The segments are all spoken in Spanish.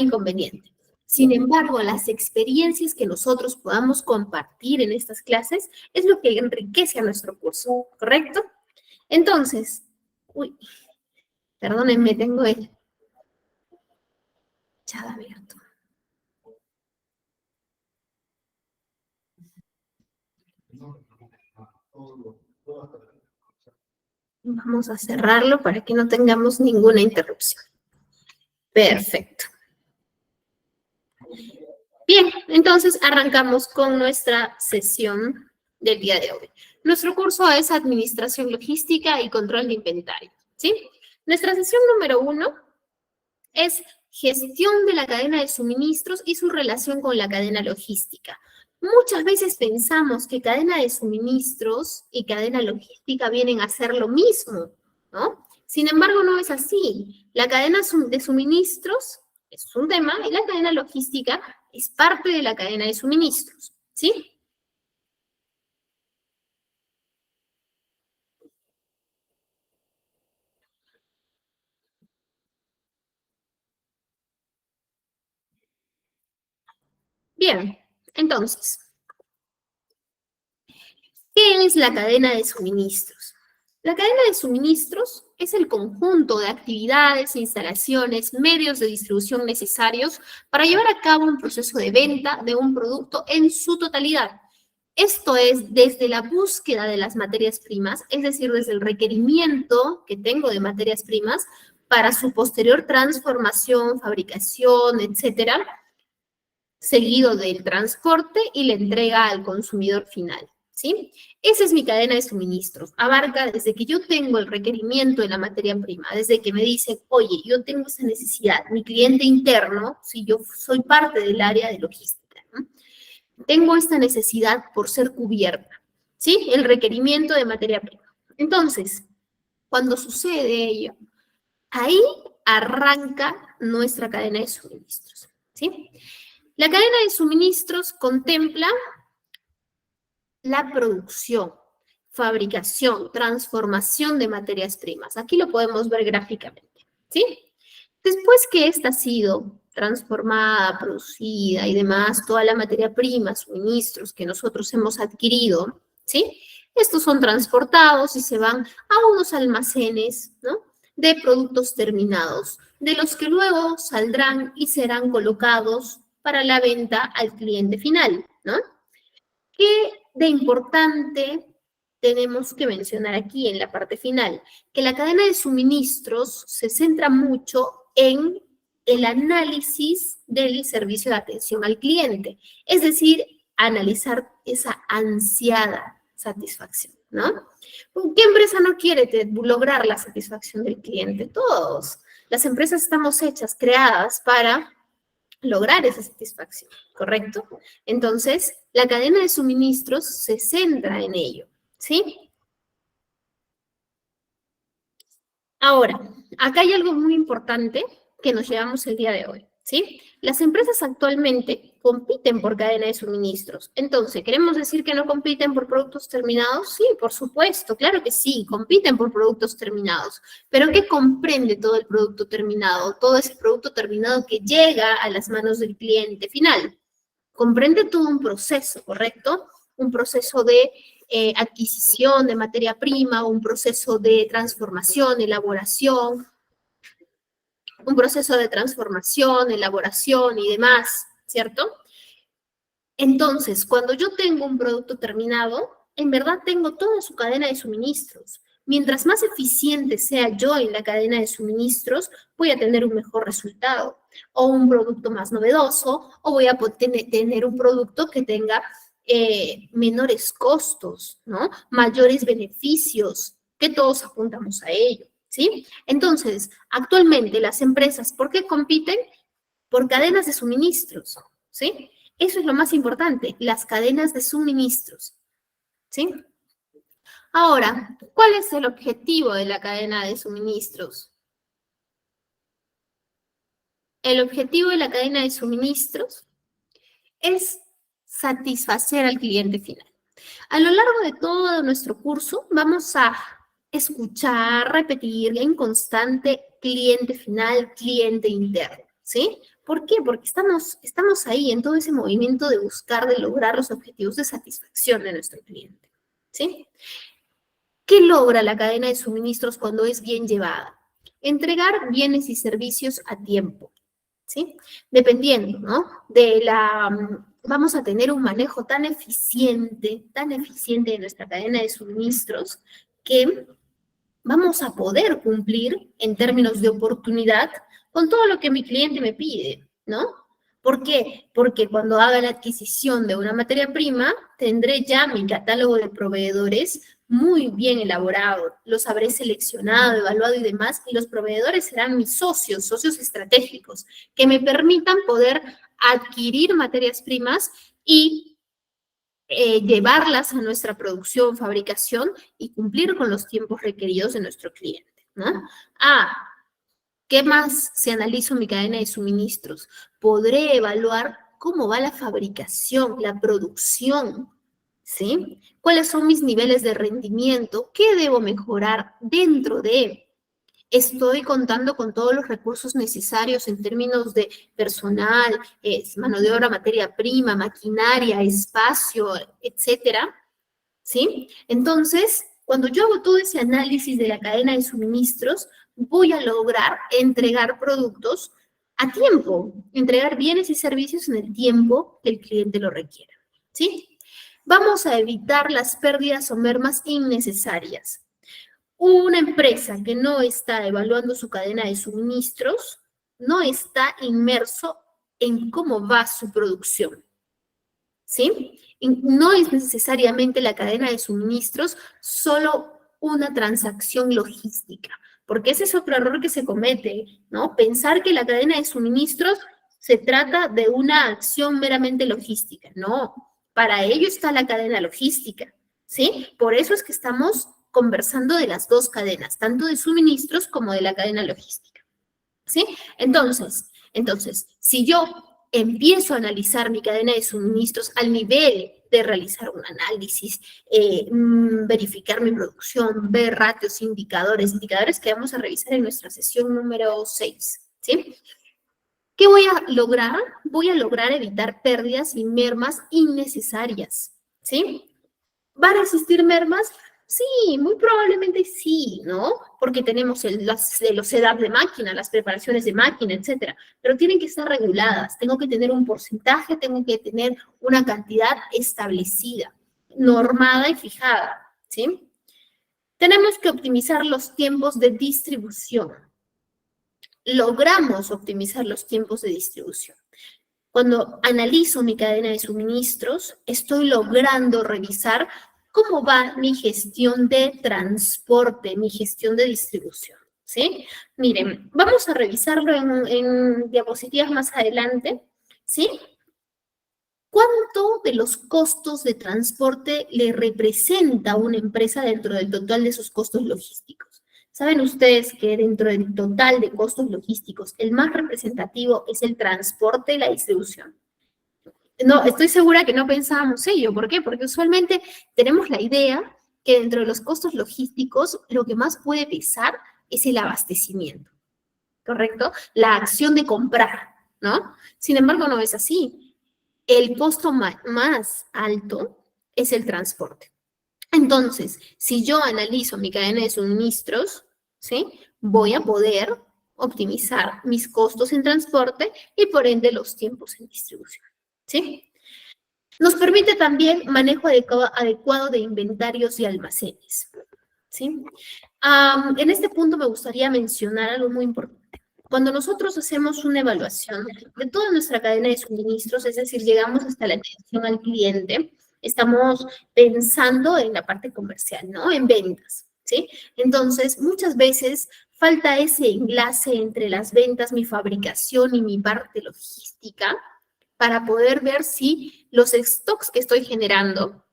inconveniente. Sin embargo, las experiencias que nosotros podamos compartir en estas clases es lo que enriquece a nuestro curso, ¿correcto? Entonces, perdónenme, tengo el chat abierto. Vamos a cerrarlo para que no tengamos ninguna interrupción. Perfecto. Bien, entonces arrancamos con nuestra sesión del día de hoy. Nuestro curso es Administración Logística y Control de Inventario, ¿sí? Nuestra sesión número 1 es Gestión de la cadena de suministros y su relación con la cadena logística. Muchas veces pensamos que cadena de suministros y cadena logística vienen a ser lo mismo, ¿no? Sin embargo, no es así. La cadena de suministros es un tema y la cadena logística es parte de la cadena de suministros, ¿sí? Bien, entonces, ¿qué es la cadena de suministros? La cadena de suministros es el conjunto de actividades, instalaciones, medios de distribución necesarios para llevar a cabo un proceso de venta de un producto en su totalidad. Esto es desde la búsqueda de las materias primas, es decir, desde el requerimiento que tengo de materias primas para su posterior transformación, fabricación, etcétera, seguido del transporte y la entrega al consumidor final, ¿sí? Esa es mi cadena de suministros. Abarca desde que yo tengo el requerimiento de la materia prima, desde que me dicen, oye, yo tengo esa necesidad, mi cliente interno, si yo soy parte del área de logística, ¿no? Tengo esta necesidad por ser cubierta, ¿sí? El requerimiento de materia prima. Entonces, cuando sucede ello, ahí arranca nuestra cadena de suministros, ¿sí? La cadena de suministros contempla la producción, fabricación, transformación de materias primas. Aquí lo podemos ver gráficamente, ¿sí? Después que esta ha sido transformada, producida y demás, toda la materia prima, suministros que nosotros hemos adquirido, ¿sí? Estos son transportados y se van a unos almacenes, ¿no? De productos terminados, de los que luego saldrán y serán colocados para la venta al cliente final, ¿no? ¿Qué de importante tenemos que mencionar aquí en la parte final? Que la cadena de suministros se centra mucho en el análisis del servicio de atención al cliente, es decir, analizar esa ansiada satisfacción, ¿no? ¿Qué empresa no quiere lograr la satisfacción del cliente? Todos. Las empresas estamos hechas, creadas para lograr esa satisfacción, ¿correcto? Entonces, la cadena de suministros se centra en ello, ¿sí? Ahora, acá hay algo muy importante que nos llevamos el día de hoy, ¿sí? Las empresas actualmente compiten por cadena de suministros. Entonces, ¿queremos decir que no compiten por productos terminados? Sí, por supuesto, claro que sí, compiten por productos terminados. Pero ¿qué comprende todo el producto terminado? Todo ese producto terminado que llega a las manos del cliente final. Comprende todo un proceso, ¿correcto? Un proceso de adquisición de materia prima, un proceso de transformación, elaboración, un proceso de transformación, elaboración y demás, ¿cierto? Entonces, cuando yo tengo un producto terminado, en verdad tengo toda su cadena de suministros. Mientras más eficiente sea yo en la cadena de suministros, voy a tener un mejor resultado, o un producto más novedoso, o voy a tener un producto que tenga menores costos, ¿no? Mayores beneficios, que todos apuntamos a ello, ¿sí? Entonces, actualmente las empresas, ¿por qué compiten? Por cadenas de suministros, ¿sí? Eso es lo más importante, las cadenas de suministros, ¿sí? Ahora, ¿cuál es el objetivo de la cadena de suministros? El objetivo de la cadena de suministros es satisfacer al cliente final. A lo largo de todo nuestro curso vamos a escuchar, repetir en constante cliente final, cliente interno, ¿sí? ¿Por qué? Porque estamos ahí en todo ese movimiento de buscar, de lograr los objetivos de satisfacción de nuestro cliente, ¿sí? ¿Qué logra la cadena de suministros cuando es bien llevada? Entregar bienes y servicios a tiempo, ¿sí? Dependiendo, ¿no? Vamos a tener un manejo tan eficiente de nuestra cadena de suministros que vamos a poder cumplir en términos de oportunidad con todo lo que mi cliente me pide, ¿no? ¿Por qué? Porque cuando haga la adquisición de una materia prima, tendré ya mi catálogo de proveedores muy bien elaborado, los habré seleccionado, evaluado y demás, y los proveedores serán mis socios estratégicos, que me permitan poder adquirir materias primas y llevarlas a nuestra producción, fabricación y cumplir con los tiempos requeridos de nuestro cliente, ¿no? Ah, ¿qué más si analizo mi cadena de suministros? Podré evaluar cómo va la fabricación, la producción, ¿sí? ¿Cuáles son mis niveles de rendimiento? ¿Qué debo mejorar dentro de? Estoy contando con todos los recursos necesarios en términos de personal, mano de obra, materia prima, maquinaria, espacio, etcétera, ¿sí? Entonces, cuando yo hago todo ese análisis de la cadena de suministros, voy a lograr entregar productos a tiempo, entregar bienes y servicios en el tiempo que el cliente lo requiera, ¿sí? Vamos a evitar las pérdidas o mermas innecesarias. Una empresa que no está evaluando su cadena de suministros no está inmerso en cómo va su producción, ¿sí? Y no es necesariamente la cadena de suministros solo una transacción logística, porque ese es otro error que se comete, ¿no? Pensar que la cadena de suministros se trata de una acción meramente logística. No, para ello está la cadena logística, ¿sí? Por eso es que estamos conversando de las dos cadenas, tanto de suministros como de la cadena logística, ¿sí? Entonces, si yo empiezo a analizar mi cadena de suministros al nivel de realizar un análisis, verificar mi producción, ver ratios, indicadores que vamos a revisar en nuestra sesión número 6, ¿sí? ¿Qué voy a lograr? Voy a lograr evitar pérdidas y mermas innecesarias, ¿sí? ¿Van a existir mermas? Sí, muy probablemente sí, ¿no? Porque tenemos los setup de máquina, las preparaciones de máquina, etcétera. Pero tienen que estar reguladas. Tengo que tener un porcentaje, tengo que tener una cantidad establecida, normada y fijada, ¿sí? Tenemos que optimizar los tiempos de distribución. Logramos optimizar los tiempos de distribución. Cuando analizo mi cadena de suministros, estoy logrando revisar cómo va mi gestión de transporte, mi gestión de distribución, ¿sí? Miren, vamos a revisarlo en diapositivas más adelante, ¿sí? ¿Cuánto de los costos de transporte le representa a una empresa dentro del total de sus costos logísticos? ¿Saben ustedes que dentro del total de costos logísticos, el más representativo es el transporte y la distribución? No, estoy segura que no pensábamos ello. ¿Por qué? Porque usualmente tenemos la idea que dentro de los costos logísticos lo que más puede pesar es el abastecimiento, ¿correcto? La acción de comprar, ¿no? Sin embargo, no es así. El costo más alto es el transporte. Entonces, si yo analizo mi cadena de suministros, ¿sí? Voy a poder optimizar mis costos en transporte y por ende los tiempos en distribución, ¿sí? Nos permite también manejo adecuado de inventarios y almacenes, ¿sí? En este punto me gustaría mencionar algo muy importante. Cuando nosotros hacemos una evaluación de toda nuestra cadena de suministros, es decir, llegamos hasta la atención al cliente, estamos pensando en la parte comercial, ¿no? En ventas, ¿sí? Entonces, muchas veces falta ese enlace entre las ventas, mi fabricación y mi parte logística para poder ver si los stocks que estoy generando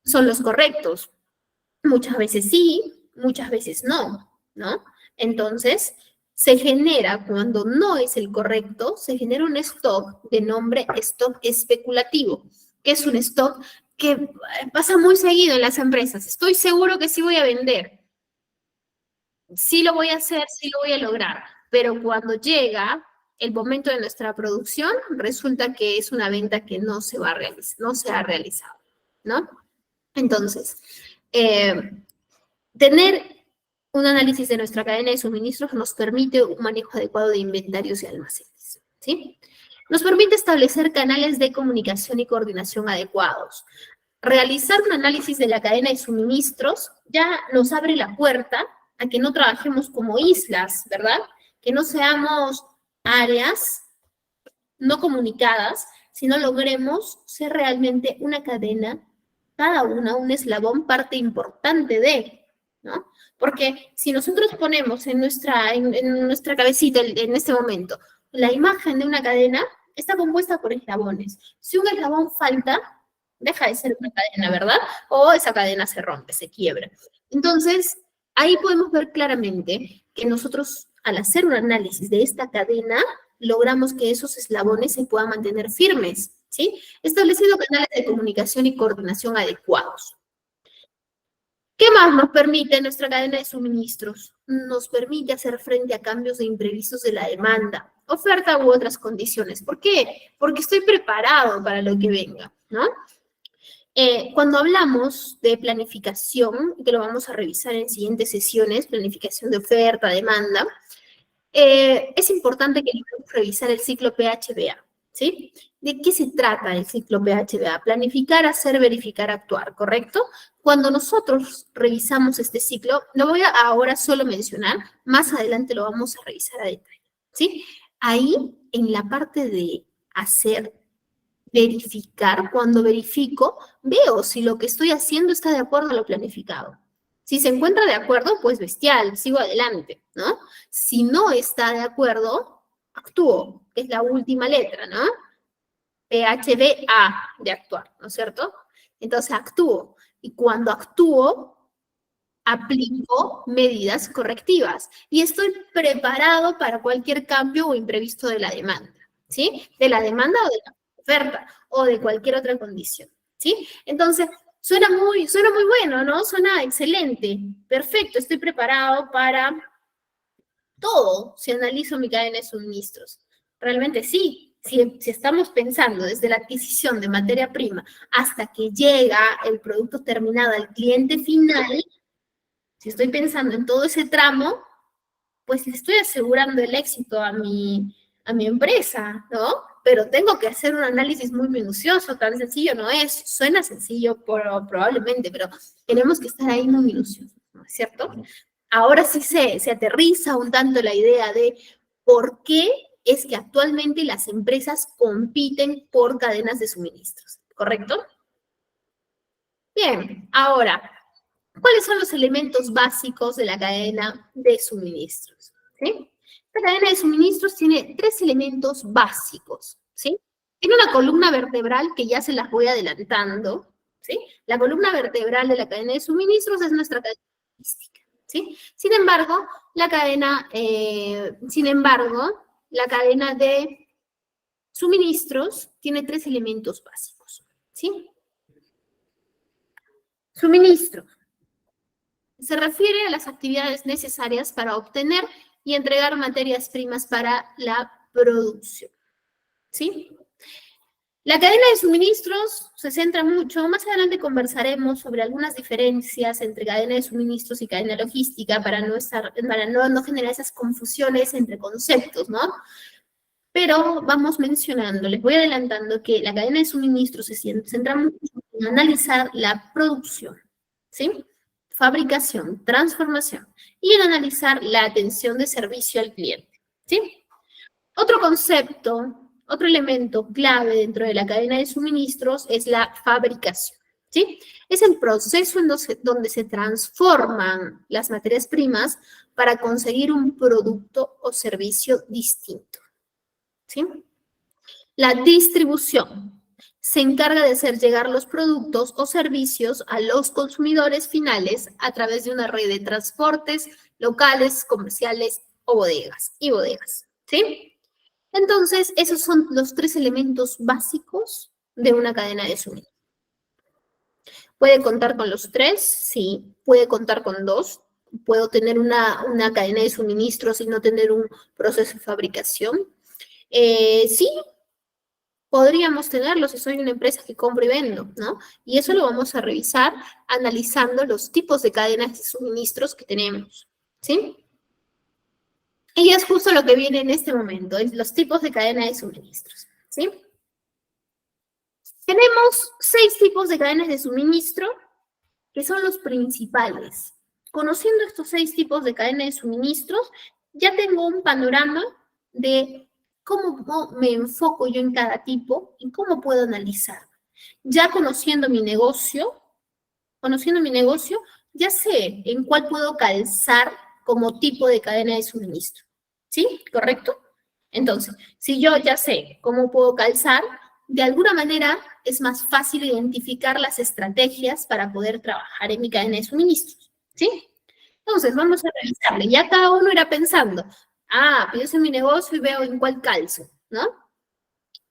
son los correctos. Muchas veces sí, muchas veces no, ¿no? Entonces, se genera, cuando no es el correcto, se genera un stock de nombre stock especulativo, que es un stock que pasa muy seguido en las empresas. Estoy seguro que sí voy a vender, sí lo voy a hacer, sí lo voy a lograr, pero cuando llega el momento de nuestra producción, resulta que es una venta que no se va a realizar, no se ha realizado, ¿no? Entonces, tener un análisis de nuestra cadena de suministros nos permite un manejo adecuado de inventarios y almacenes, ¿sí? Nos permite establecer canales de comunicación y coordinación adecuados. Realizar un análisis de la cadena de suministros ya nos abre la puerta a que no trabajemos como islas, ¿verdad? Que no seamos áreas no comunicadas, sino logremos ser realmente una cadena, cada una, un eslabón, parte importante de, ¿no? Porque si nosotros ponemos en nuestra cabecita en este momento la imagen de una cadena, está compuesta por eslabones. Si un eslabón falta, deja de ser una cadena, ¿verdad? O esa cadena se rompe, se quiebra. Entonces, ahí podemos ver claramente que nosotros, al hacer un análisis de esta cadena, logramos que esos eslabones se puedan mantener firmes, ¿sí? Estableciendo canales de comunicación y coordinación adecuados. ¿Qué más nos permite nuestra cadena de suministros? Nos permite hacer frente a cambios de imprevistos de la demanda, oferta u otras condiciones. ¿Por qué? Porque estoy preparado para lo que venga, ¿no? Cuando hablamos de planificación, que lo vamos a revisar en siguientes sesiones, planificación de oferta, demanda, es importante que revisar el ciclo PHBA, ¿sí? ¿De qué se trata el ciclo PHBA? Planificar, hacer, verificar, actuar, ¿correcto? Cuando nosotros revisamos este ciclo, lo voy a ahora solo mencionar, más adelante lo vamos a revisar a detalle, ¿sí? Ahí, en la parte de hacer, verificar, cuando verifico, veo si lo que estoy haciendo está de acuerdo a lo planificado. Si se encuentra de acuerdo, pues bestial, sigo adelante, ¿no? Si no está de acuerdo, actúo, que es la última letra, ¿no? PHBA, de actuar, ¿no es cierto? Entonces actúo. Y cuando actúo, aplico medidas correctivas. Y estoy preparado para cualquier cambio o imprevisto de la demanda, ¿sí? De la demanda o de la oferta o de cualquier otra condición, ¿sí? Entonces, suena muy bueno, ¿no? Suena excelente, perfecto, estoy preparado para todo si analizo mi cadena de suministros. Realmente sí, si estamos pensando desde la adquisición de materia prima hasta que llega el producto terminado al cliente final, si estoy pensando en todo ese tramo, pues le estoy asegurando el éxito a mi empresa, ¿no? Pero tengo que hacer un análisis muy minucioso, tan sencillo no es, suena sencillo probablemente, pero tenemos que estar ahí muy minuciosos, ¿no es cierto? Ahora sí se aterriza un tanto la idea de por qué es que actualmente las empresas compiten por cadenas de suministros, ¿correcto? Bien, ahora, ¿cuáles son los elementos básicos de la cadena de suministros? ¿Sí? La cadena de suministros tiene 3 elementos básicos, ¿sí? Tiene una columna vertebral que ya se las voy adelantando, ¿sí? La columna vertebral de la cadena de suministros es nuestra cadena logística, ¿sí? Sin embargo, la cadena de suministros tiene 3 elementos básicos, ¿sí? Suministro. Se refiere a las actividades necesarias para obtener y entregar materias primas para la producción, ¿sí? La cadena de suministros se centra mucho, más adelante conversaremos sobre algunas diferencias entre cadena de suministros y cadena logística para no generar esas confusiones entre conceptos, ¿no? Pero vamos mencionando, les voy adelantando que la cadena de suministros se centra mucho en analizar la producción, ¿sí? Fabricación, transformación y en analizar la atención de servicio al cliente, ¿sí? Otro concepto, otro elemento clave dentro de la cadena de suministros es la fabricación, ¿sí? Es el proceso en donde se transforman las materias primas para conseguir un producto o servicio distinto, ¿sí? La distribución se encarga de hacer llegar los productos o servicios a los consumidores finales a través de una red de transportes locales, comerciales o bodegas, ¿sí? Entonces, esos son los 3 elementos básicos de una cadena de suministro. ¿Puede contar con los 3? Sí. ¿Puede contar con 2? ¿Puedo tener una cadena de suministros y no tener un proceso de fabricación? Sí, podríamos tenerlo si soy una empresa que compro y vendo, ¿no? Y eso lo vamos a revisar analizando los tipos de cadenas de suministros que tenemos, ¿sí? Y es justo lo que viene en este momento, los tipos de cadena de suministros, ¿sí? Tenemos 6 tipos de cadenas de suministro que son los principales. Conociendo estos 6 tipos de cadena de suministros, ya tengo un panorama de cómo me enfoco yo en cada tipo y cómo puedo analizar. Ya conociendo mi negocio, ya sé en cuál puedo calzar como tipo de cadena de suministro. ¿Sí? ¿Correcto? Entonces, si yo ya sé cómo puedo calzar, de alguna manera es más fácil identificar las estrategias para poder trabajar en mi cadena de suministros. ¿Sí? Entonces, vamos a revisarle. Ya cada uno irá pensando, pienso en mi negocio y veo en cuál calzo, ¿no?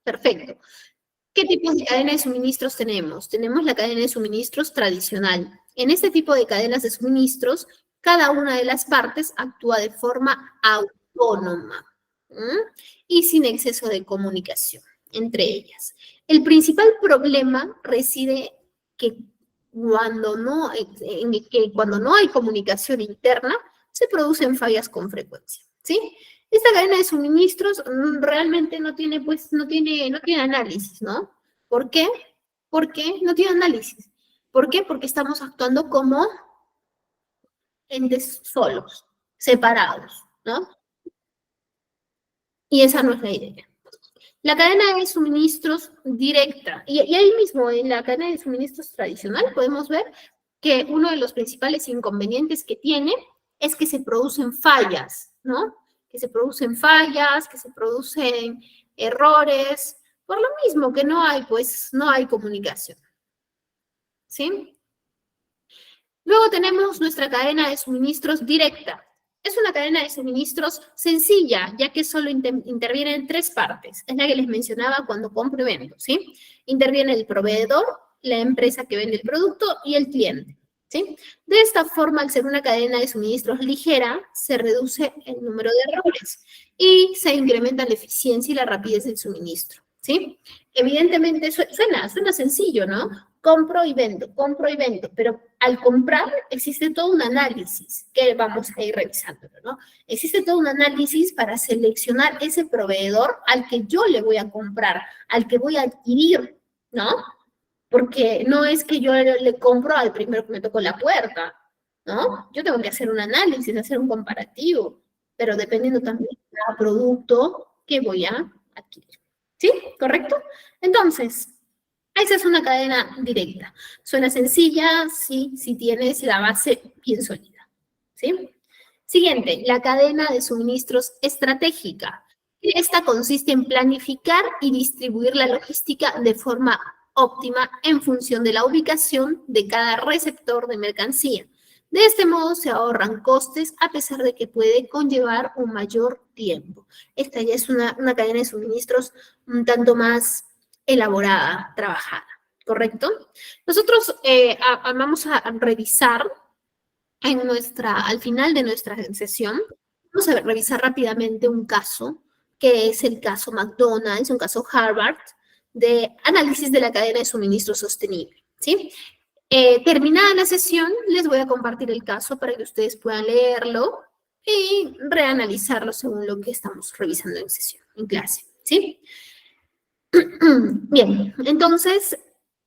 Perfecto. ¿Qué tipos de cadena de suministros tenemos? Tenemos la cadena de suministros tradicional. En este tipo de cadenas de suministros, cada una de las partes actúa de forma autónoma, ¿m? Y sin exceso de comunicación entre ellas. El principal problema reside que cuando no hay comunicación interna, se producen fallas con frecuencia, ¿sí? Esta cadena de suministros realmente no tiene análisis, ¿no? ¿Por qué? Porque no tiene análisis. ¿Por qué? Porque estamos actuando como entes solos, separados, ¿no? Y esa no es la idea. La cadena de suministros directa, y ahí mismo en la cadena de suministros tradicional podemos ver que uno de los principales inconvenientes que tiene es que se producen fallas, ¿no? Que se producen fallas, que se producen errores, por lo mismo que no hay comunicación, ¿sí? Luego tenemos nuestra cadena de suministros directa. Es una cadena de suministros sencilla, ya que solo interviene en 3 partes. Es la que les mencionaba cuando compro y vendo, ¿sí? Interviene el proveedor, la empresa que vende el producto y el cliente, ¿sí? De esta forma, al ser una cadena de suministros ligera, se reduce el número de errores y se incrementa la eficiencia y la rapidez del suministro, ¿sí? Evidentemente, suena sencillo, ¿no? Compro y vendo, pero al comprar existe todo un análisis que vamos a ir revisando, ¿no? Existe todo un análisis para seleccionar ese proveedor al que yo le voy a comprar, al que voy a adquirir, ¿no? Porque no es que yo le compro al primero que me tocó la puerta, ¿no? Yo tengo que hacer un análisis, hacer un comparativo, pero dependiendo también del producto que voy a adquirir. ¿Sí? ¿Correcto? Entonces, esa es una cadena directa. Suena sencilla, sí, si tienes la base bien sólida. ¿Sí? Siguiente, la cadena de suministros estratégica. Esta consiste en planificar y distribuir la logística de forma óptima en función de la ubicación de cada receptor de mercancía. De este modo se ahorran costes a pesar de que puede conllevar un mayor tiempo. Esta ya es una cadena de suministros un tanto más elaborada, trabajada, ¿correcto? Nosotros vamos a revisar al final de nuestra sesión, vamos a revisar rápidamente un caso, que es el caso McDonald's, un caso Harvard, de análisis de la cadena de suministro sostenible, ¿sí? Terminada la sesión, les voy a compartir el caso para que ustedes puedan leerlo y reanalizarlo según lo que estamos revisando en sesión, en clase, ¿sí? Bien, entonces,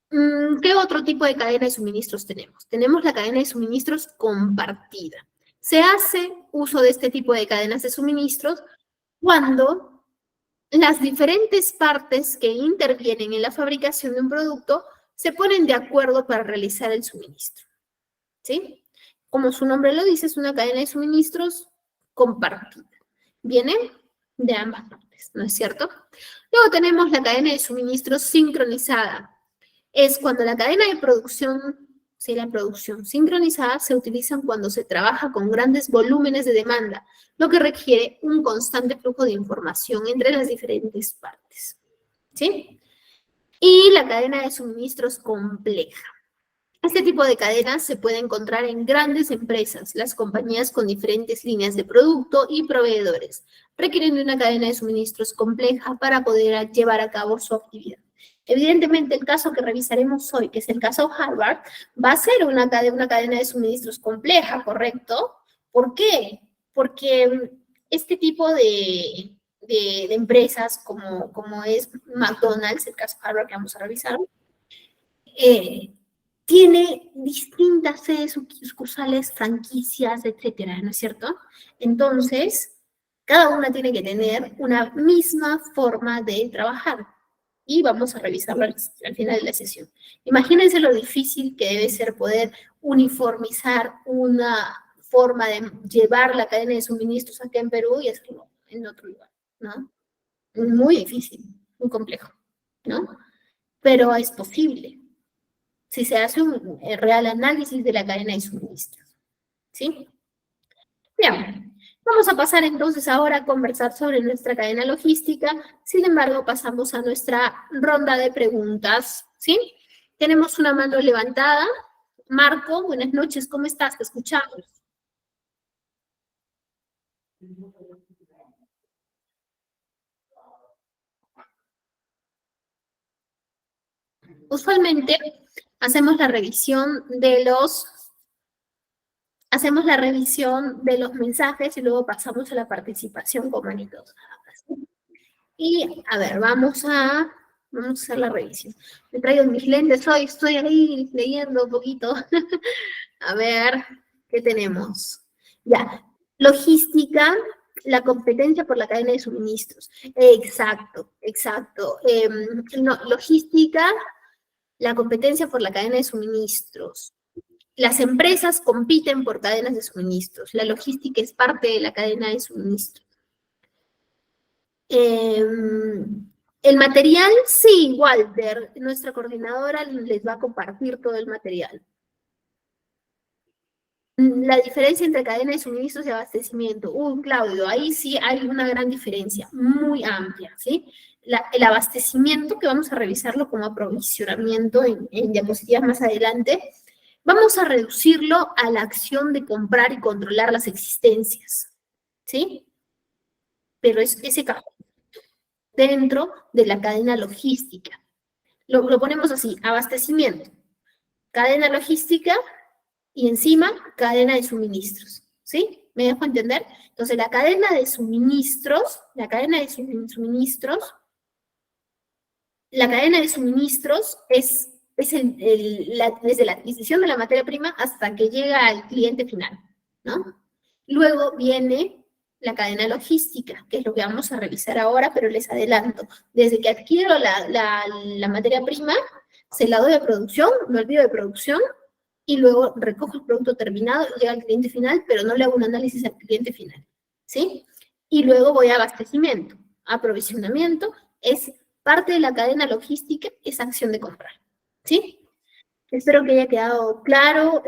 ¿qué otro tipo de cadena de suministros tenemos? Tenemos la cadena de suministros compartida. Se hace uso de este tipo de cadenas de suministros cuando las diferentes partes que intervienen en la fabricación de un producto se ponen de acuerdo para realizar el suministro, ¿sí? Como su nombre lo dice, es una cadena de suministros compartida. Vienen de ambas partes, ¿no es cierto? Luego tenemos la cadena de suministros sincronizada. Es cuando la cadena de producción, sí, la producción sincronizada se utiliza cuando se trabaja con grandes volúmenes de demanda, lo que requiere un constante flujo de información entre las diferentes partes, ¿sí? Y la cadena de suministros compleja. Este tipo de cadenas se puede encontrar en grandes empresas, las compañías con diferentes líneas de producto y proveedores, requieren de una cadena de suministros compleja para poder llevar a cabo su actividad. Evidentemente, el caso que revisaremos hoy, que es el caso Harvard, va a ser una cadena de suministros compleja, ¿correcto? ¿Por qué? Porque este tipo de empresas, como es McDonald's, el caso Harvard que vamos a revisar, eh, tiene distintas sedes sucursales, franquicias, etcétera, ¿no es cierto? Entonces, cada una tiene que tener una misma forma de trabajar. Y vamos a revisarlo al final de la sesión. Imagínense lo difícil que debe ser poder uniformizar una forma de llevar la cadena de suministros acá en Perú y hacerlo en otro lugar, ¿no? Muy difícil, muy complejo, ¿no? Pero es posible si se hace un real análisis de la cadena de suministros. ¿Sí? Bien, vamos a pasar entonces ahora a conversar sobre nuestra cadena logística. Sin embargo, pasamos a nuestra ronda de preguntas. ¿Sí? Tenemos una mano levantada. Marco, buenas noches, ¿cómo estás? Te escuchamos. Usualmente hacemos la revisión de los mensajes y luego pasamos a la participación con manitos. Y a ver, vamos a hacer la revisión. Me traigo mis lentes hoy, estoy ahí leyendo un poquito. A ver, ¿qué tenemos? Ya, logística, la competencia por la cadena de suministros. Exacto, exacto. No, logística, la competencia por la cadena de suministros. Las empresas compiten por cadenas de suministros. La logística es parte de la cadena de suministros. El material, sí, Walter, nuestra coordinadora les va a compartir todo el material. La diferencia entre cadena de suministros y abastecimiento. Claudio, ahí sí hay una gran diferencia, muy amplia, ¿sí? El abastecimiento, que vamos a revisarlo como aprovisionamiento en diapositivas más adelante, vamos a reducirlo a la acción de comprar y controlar las existencias, ¿sí? Pero es ese cajón dentro de la cadena logística. Lo ponemos así, abastecimiento, cadena logística y encima cadena de suministros, ¿sí? ¿Me dejo entender? Entonces la cadena de suministros, la cadena de suministros es desde la adquisición de la materia prima hasta que llega al cliente final, ¿no? Luego viene la cadena logística, que es lo que vamos a revisar ahora, pero les adelanto. Desde que adquiero la materia prima, se la doy a producción, lo envío de producción, y luego recojo el producto terminado, llega al cliente final, pero no le hago un análisis al cliente final, ¿sí? Y luego voy a abastecimiento. Aprovisionamiento es parte de la cadena logística, es acción de comprar, ¿sí? Espero que haya quedado claro.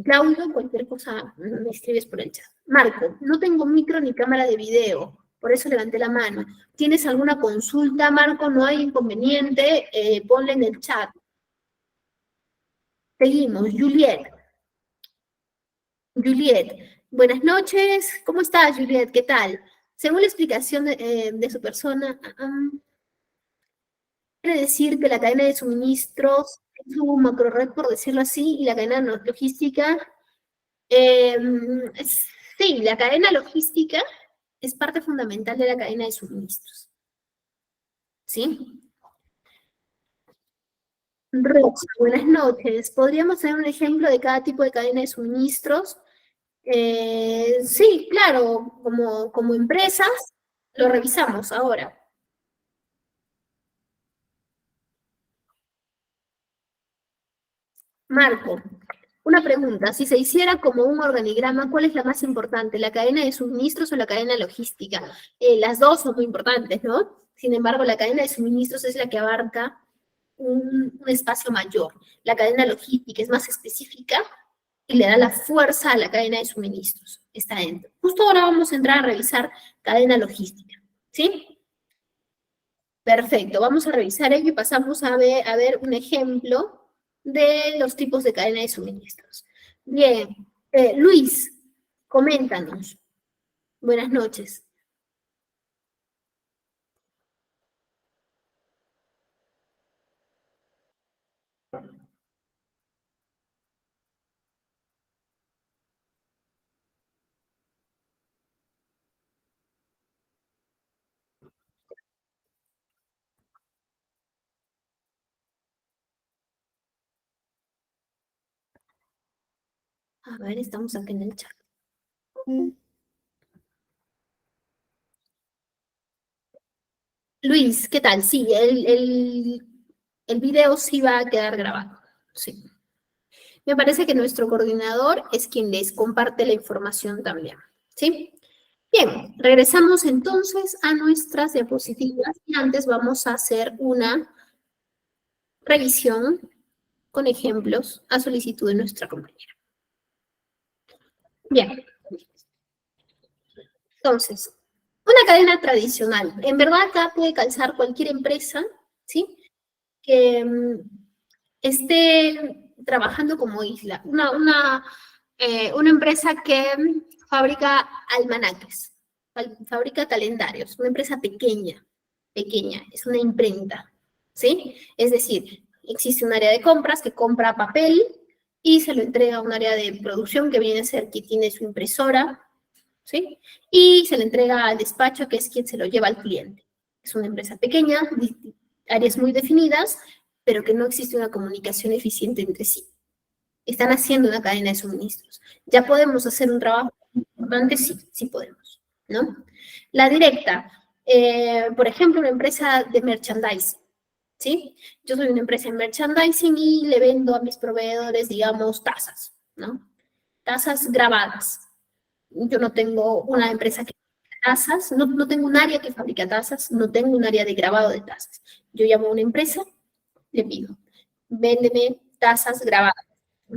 Claudio, cualquier cosa me escribes por el chat. Marco, no tengo micro ni cámara de video, por eso levanté la mano. ¿Tienes alguna consulta, Marco? No hay inconveniente, ponle en el chat. Seguimos, Juliet. Juliet, buenas noches. ¿Cómo estás, Juliet? ¿Qué tal? Según la explicación de su persona, quiere decir que la cadena de suministros es un macrored, por decirlo así, y la cadena logística, sí, la cadena logística es parte fundamental de la cadena de suministros. ¿Sí? Rosa, buenas noches. ¿Podríamos hacer un ejemplo de cada tipo de cadena de suministros? Sí, claro, como empresas, lo revisamos ahora. Marco, una pregunta. Si se hiciera como un organigrama, ¿cuál es la más importante? ¿La cadena de suministros o la cadena logística? Las dos son muy importantes, ¿no? Sin embargo, la cadena de suministros es la que abarca un espacio mayor. La cadena logística es más específica y le da la fuerza a la cadena de suministros. Está dentro. Justo ahora vamos a entrar a revisar cadena logística. ¿Sí? Perfecto. Vamos a revisar ello y pasamos a ver un ejemplo de los tipos de cadena de suministros. Bien, Luis, coméntanos. Buenas noches. A ver, estamos aquí en el chat. Luis, ¿qué tal? Sí, el video sí va a quedar grabado. Sí. Me parece que nuestro coordinador es quien les comparte la información también. ¿Sí? Bien, regresamos entonces a nuestras diapositivas y antes vamos a hacer una revisión con ejemplos a solicitud de nuestra compañera. Bien, entonces, una cadena tradicional. En verdad acá puede calzar cualquier empresa, ¿sí? Que esté trabajando como isla. Una empresa que fabrica almanaques, fabrica calendarios, una empresa pequeña, pequeña, es una imprenta, ¿sí? Es decir, existe un área de compras que compra papel y se lo entrega a un área de producción que viene a ser que tiene su impresora, ¿sí? Y se le entrega al despacho, que es quien se lo lleva al cliente. Es una empresa pequeña, áreas muy definidas, pero que no existe una comunicación eficiente entre sí. Están haciendo una cadena de suministros. ¿Ya podemos hacer un trabajo importante? Sí, sí podemos, ¿no? La directa, por ejemplo, una empresa de merchandising, ¿sí? Yo soy una empresa de merchandising y le vendo a mis proveedores, digamos, tazas, ¿no? Tazas grabadas. Yo no tengo una empresa que fabrica tazas, no tengo un área que fabrica tazas, no tengo un área de grabado de tazas. Yo llamo a una empresa, le pido, véndeme tazas grabadas,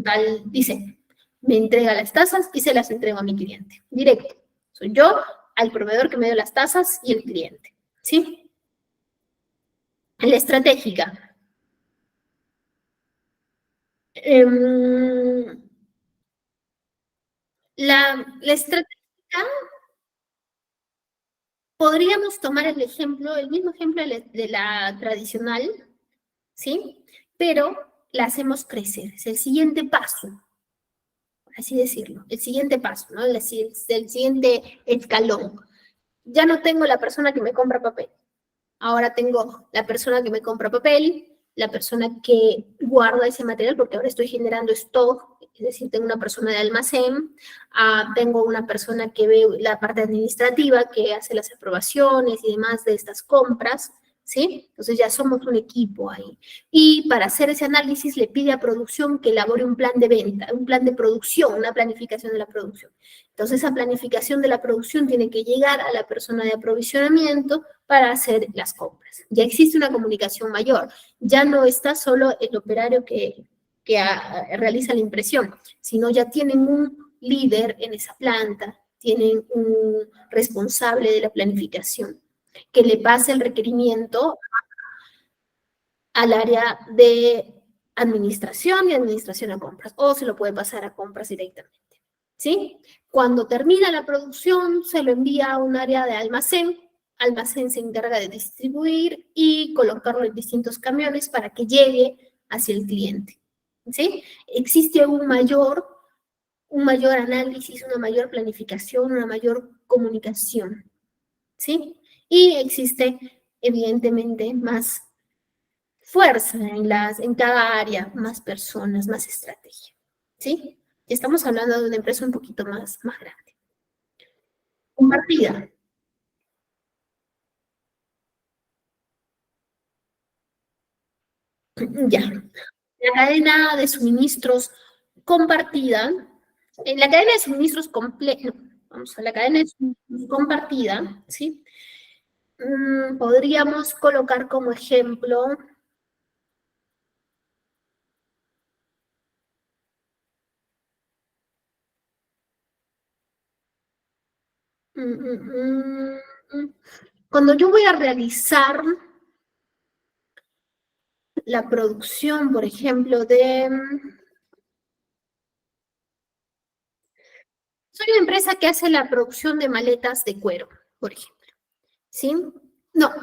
tal dice, me entrega las tazas y se las entrego a mi cliente. Directo. Soy yo, al proveedor que me dio las tazas y el cliente. ¿Sí? La estratégica. Eh, la estratégica, podríamos tomar el ejemplo, el mismo ejemplo de la tradicional, ¿sí? Pero la hacemos crecer. Es el siguiente paso, por así decirlo. El siguiente paso, ¿no? El siguiente escalón. Ya no tengo la persona que me compra papel. Ahora tengo la persona que me compra papel, la persona que guarda ese material, porque ahora estoy generando stock, es decir, tengo una persona de almacén, tengo una persona que ve la parte administrativa, que hace las aprobaciones y demás de estas compras, ¿sí? Entonces ya somos un equipo ahí. Y para hacer ese análisis le pide a producción que elabore un plan de venta, un plan de producción, una planificación de la producción. Entonces esa planificación de la producción tiene que llegar a la persona de aprovisionamiento para hacer las compras. Ya existe una comunicación mayor, ya no está solo el operario que realiza la impresión, sino ya tienen un líder en esa planta, tienen un responsable de la planificación que le pasa el requerimiento al área de administración y administración a compras, o se lo puede pasar a compras directamente. ¿Sí? Cuando termina la producción, se lo envía a un área de almacén. Almacén se encarga de distribuir y colocarlo en distintos camiones para que llegue hacia el cliente. ¿Sí? Existe un mayor análisis, una mayor planificación, una mayor comunicación. ¿Sí? Y existe, evidentemente, más fuerza en cada área, más personas, más estrategia. ¿Sí? Y estamos hablando de una empresa un poquito más grande. Compartida. Ya. La cadena de suministros compartida. En la cadena de suministros completa, vamos a la cadena de suministros compartida, ¿sí? Podríamos colocar como ejemplo, mm, mm, cuando yo voy a realizar la producción, por ejemplo, de... Soy una empresa que hace la producción de maletas de cuero, por ejemplo, ¿sí? No,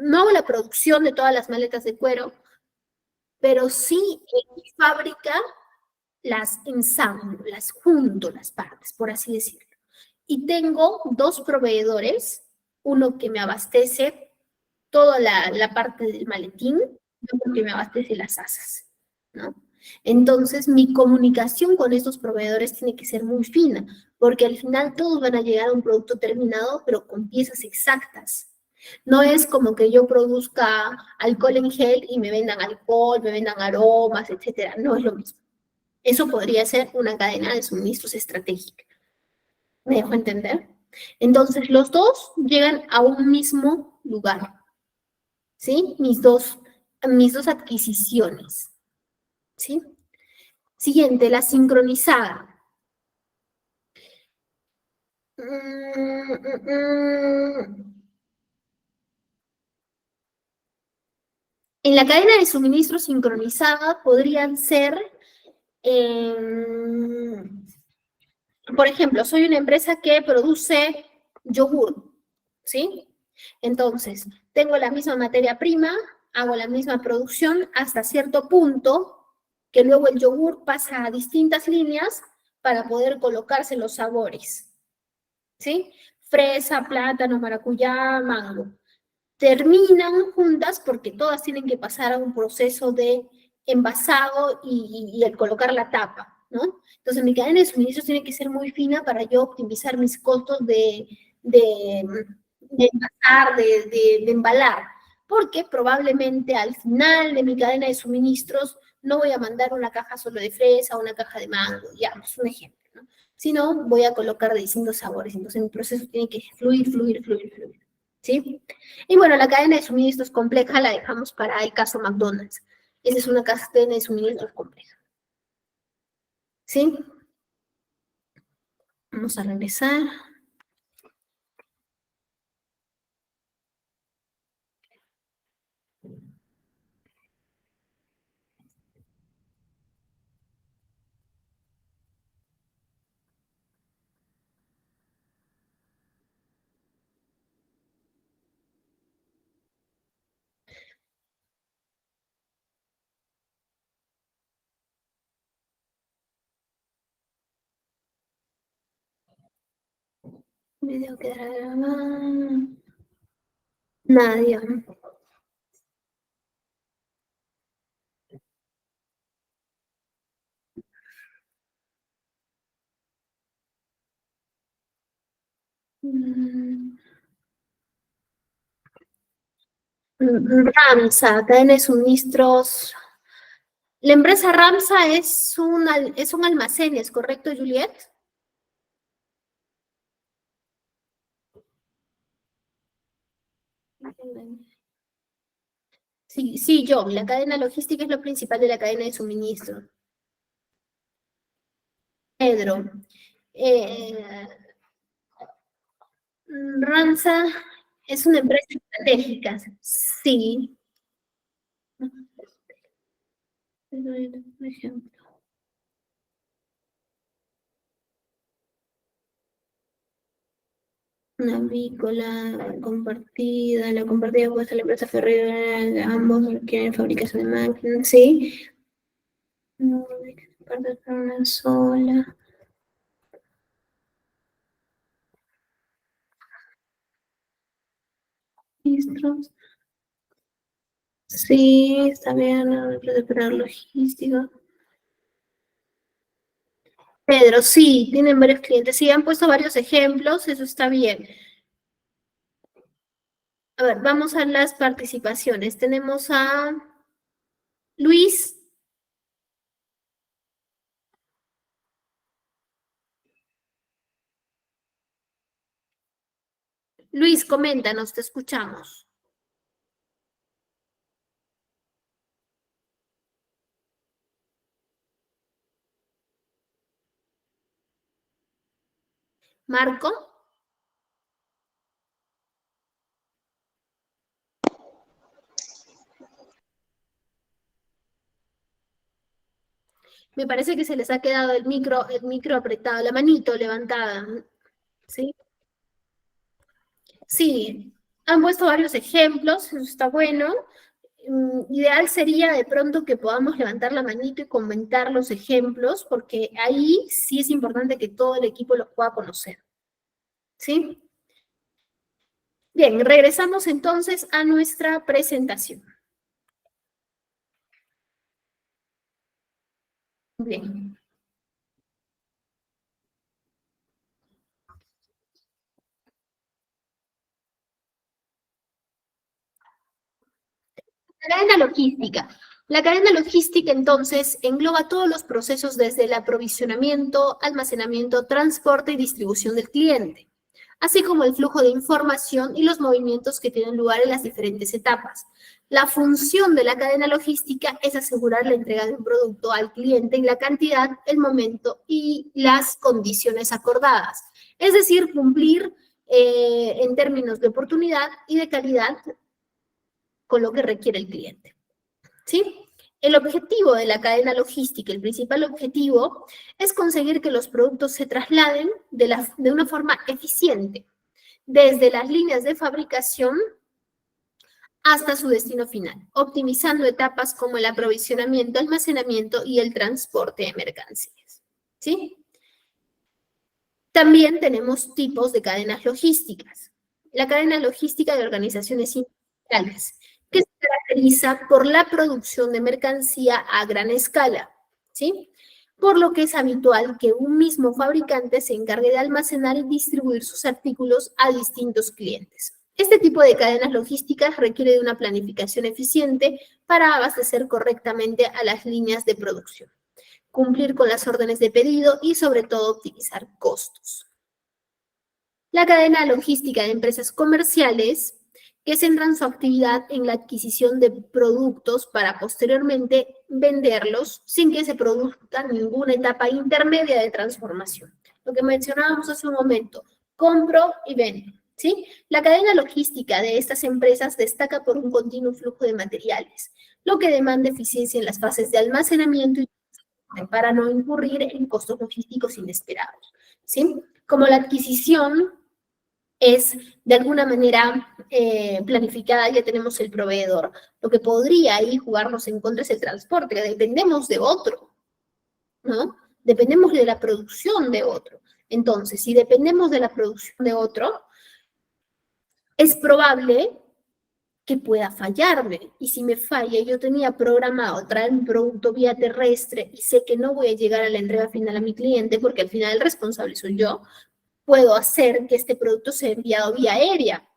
no hago la producción de todas las maletas de cuero, pero sí en mi fábrica las ensamblo, las junto las partes, por así decirlo. Y tengo dos proveedores, uno que me abastece toda la parte del maletín y otro que me abastece las asas, ¿no? Entonces, mi comunicación con estos proveedores tiene que ser muy fina, porque al final todos van a llegar a un producto terminado, pero con piezas exactas. No es como que yo produzca alcohol en gel y me vendan alcohol, me vendan aromas, etcétera. No es lo mismo. Eso podría ser una cadena de suministros estratégica. ¿Me dejo entender? Entonces, los dos llegan a un mismo lugar, ¿sí? Mis dos adquisiciones, ¿sí? Siguiente, la sincronizada. Mm, mm, mm. En la cadena de suministro sincronizada podrían ser, eh, por ejemplo, soy una empresa que produce yogur, ¿sí? Entonces, tengo la misma materia prima, hago la misma producción hasta cierto punto, que luego el yogur pasa a distintas líneas para poder colocarse los sabores, ¿sí? Fresa, plátano, maracuyá, mango. Terminan juntas porque todas tienen que pasar a un proceso de envasado y el colocar la tapa, ¿no? Entonces mi cadena de suministros tiene que ser muy fina para yo optimizar mis costos de, de envasar, de embalar, porque probablemente al final de mi cadena de suministros no voy a mandar una caja solo de fresa, una caja de mango, digamos, un ejemplo, ¿no? Sino voy a colocar de distintos sabores, entonces mi proceso tiene que fluir, fluir, fluir, fluir, ¿sí? Y bueno, la cadena de suministros compleja la dejamos para el caso McDonald's. Esa es una cadena de suministros compleja, ¿sí? Vamos a regresar. Video quedará grabado. Nadie. Ramsa, cadena de suministros. La empresa Ramsa es un almacén, ¿es correcto, Juliet? Sí, sí, yo. La cadena logística es lo principal de la cadena de suministro. Pedro. Eh, Ramsa es una empresa estratégica. Sí. Por ejemplo. Una avícola compartida, la compartida puede ser la empresa ferrera, ambos quieren fabricación de máquinas, sí. No, parte para una sola. Registros. Sí, está bien, la empresa ferrera logística. Pedro, sí, tienen varios clientes, sí, han puesto varios ejemplos, eso está bien. A ver, vamos a las participaciones. Tenemos a Luis. Luis, coméntanos, te escuchamos. Marco. Me parece que se les ha quedado el micro apretado, la manito levantada, ¿sí? Sí, han puesto varios ejemplos, eso está bueno. Ideal sería de pronto que podamos levantar la manito y comentar los ejemplos, porque ahí sí es importante que todo el equipo los pueda conocer, ¿sí? Bien, regresamos entonces a nuestra presentación. Bien. La cadena logística. La cadena logística entonces engloba todos los procesos desde el aprovisionamiento, almacenamiento, transporte y distribución del cliente, así como el flujo de información y los movimientos que tienen lugar en las diferentes etapas. La función de la cadena logística es asegurar la entrega de un producto al cliente en la cantidad, el momento y las condiciones acordadas, es decir, cumplir en términos de oportunidad y de calidad con lo que requiere el cliente. ¿Sí? El objetivo de la cadena logística, el principal objetivo, es conseguir que los productos se trasladen de una forma eficiente, desde las líneas de fabricación hasta su destino final, optimizando etapas como el aprovisionamiento, almacenamiento y el transporte de mercancías. ¿Sí? También tenemos tipos de cadenas logísticas. La cadena logística de organizaciones industriales, que se caracteriza por la producción de mercancía a gran escala, ¿sí? Por lo que es habitual que un mismo fabricante se encargue de almacenar y distribuir sus artículos a distintos clientes. Este tipo de cadenas logísticas requiere de una planificación eficiente para abastecer correctamente a las líneas de producción, cumplir con las órdenes de pedido y sobre todo optimizar costos. La cadena logística de empresas comerciales que centran su actividad en la adquisición de productos para posteriormente venderlos sin que se produzca ninguna etapa intermedia de transformación. Lo que mencionábamos hace un momento, compro y vendo. ¿Sí? La cadena logística de estas empresas destaca por un continuo flujo de materiales, lo que demanda eficiencia en las fases de almacenamiento y para no incurrir en costos logísticos inesperados. ¿Sí? Como la adquisición es de alguna manera planificada, ya tenemos el proveedor. Lo que podría ahí jugarnos en contra es el transporte, dependemos de otro, ¿no? Dependemos de la producción de otro. Entonces, si dependemos de la producción de otro, es probable que pueda fallarme. Y si me falla, yo tenía programado traer un producto vía terrestre y sé que no voy a llegar a la entrega final a mi cliente porque al final el responsable soy yo, puedo hacer que este producto sea enviado vía aérea.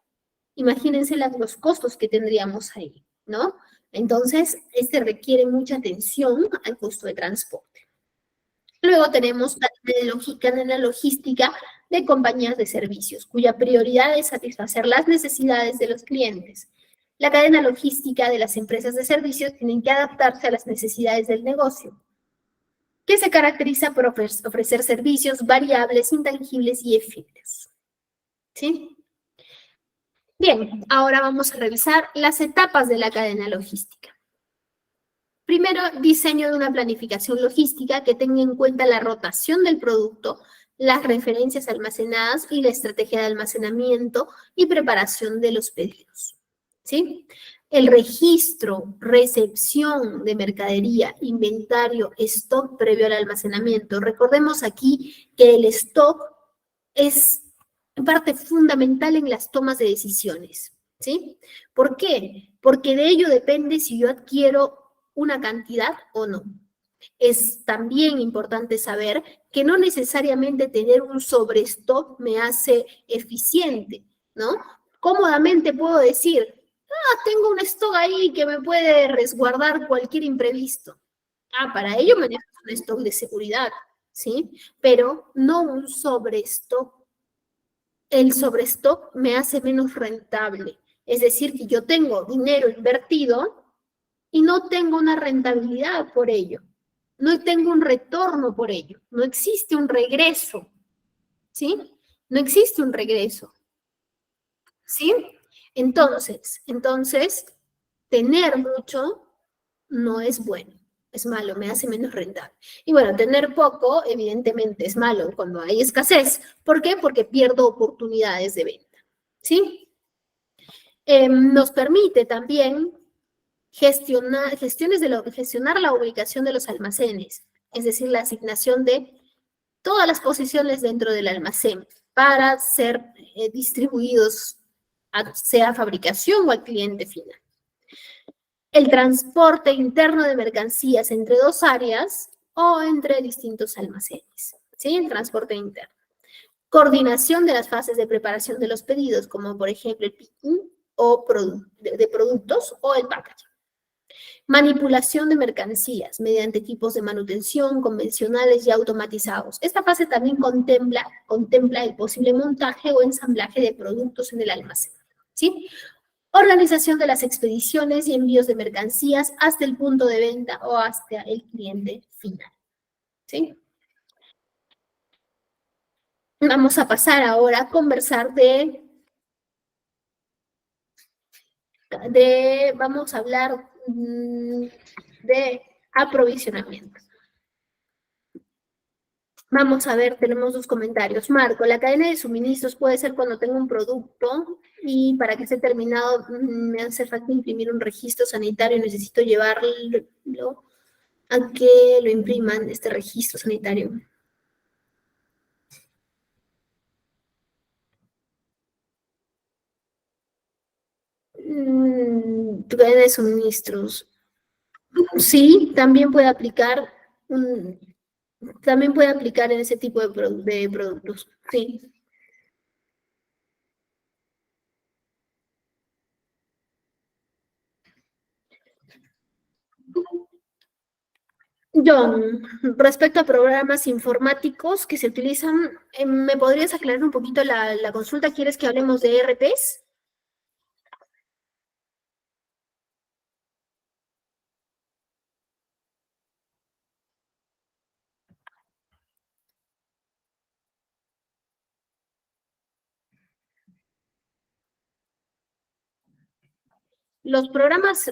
Imagínense los costos que tendríamos ahí, ¿no? Entonces, este requiere mucha atención al costo de transporte. Luego tenemos cadena logística de compañías de servicios, cuya prioridad es satisfacer las necesidades de los clientes. La cadena logística de las empresas de servicios tienen que adaptarse a las necesidades del negocio, que se caracteriza por ofrecer servicios variables, intangibles y efímeros. ¿Sí? Bien, ahora vamos a revisar las etapas de la cadena logística. Primero, diseño de una planificación logística que tenga en cuenta la rotación del producto, las referencias almacenadas y la estrategia de almacenamiento y preparación de los pedidos. ¿Sí? El registro, recepción de mercadería, inventario, stock previo al almacenamiento. Recordemos aquí que el stock es parte fundamental en las tomas de decisiones, ¿sí? ¿Por qué? Porque de ello depende si yo adquiero una cantidad o no. Es también importante saber que no necesariamente tener un sobrestock me hace eficiente, ¿no? Cómodamente puedo decir, tengo un stock ahí que me puede resguardar cualquier imprevisto. Para ello manejo un stock de seguridad, ¿sí? Pero no un sobrestock. El sobrestock me hace menos rentable. Es decir, que yo tengo dinero invertido y no tengo una rentabilidad por ello. No tengo un retorno por ello. No existe un regreso. ¿Sí? No existe un regreso. ¿Sí? Entonces, tener mucho no es bueno. Es malo, me hace menos rentable. Y bueno, tener poco, evidentemente, es malo cuando hay escasez. ¿Por qué? Porque pierdo oportunidades de venta, ¿sí? Nos permite también gestionar la ubicación de los almacenes, es decir, la asignación de todas las posiciones dentro del almacén para ser distribuidos, sea a fabricación o al cliente final. El transporte interno de mercancías entre dos áreas o entre distintos almacenes, ¿sí? El transporte interno. Coordinación de las fases de preparación de los pedidos, como por ejemplo el picking o de productos o el packaging. Manipulación de mercancías mediante equipos de manutención convencionales y automatizados. Esta fase también contempla el posible montaje o ensamblaje de productos en el almacén, ¿sí? Organización de las expediciones y envíos de mercancías hasta el punto de venta o hasta el cliente final, ¿sí? Vamos a pasar ahora a conversar vamos a hablar de aprovisionamiento. Vamos a ver, tenemos dos comentarios. Marco, la cadena de suministros puede ser cuando tengo un producto y para que esté terminado me hace falta imprimir un registro sanitario y necesito llevarlo a que lo impriman, este registro sanitario. Tu cadena de suministros. Sí, también puede aplicar, también puede aplicar en ese tipo de productos. Sí. John, respecto a programas informáticos que se utilizan, ¿me podrías aclarar un poquito la consulta? ¿Quieres que hablemos de ERPs? Los programas,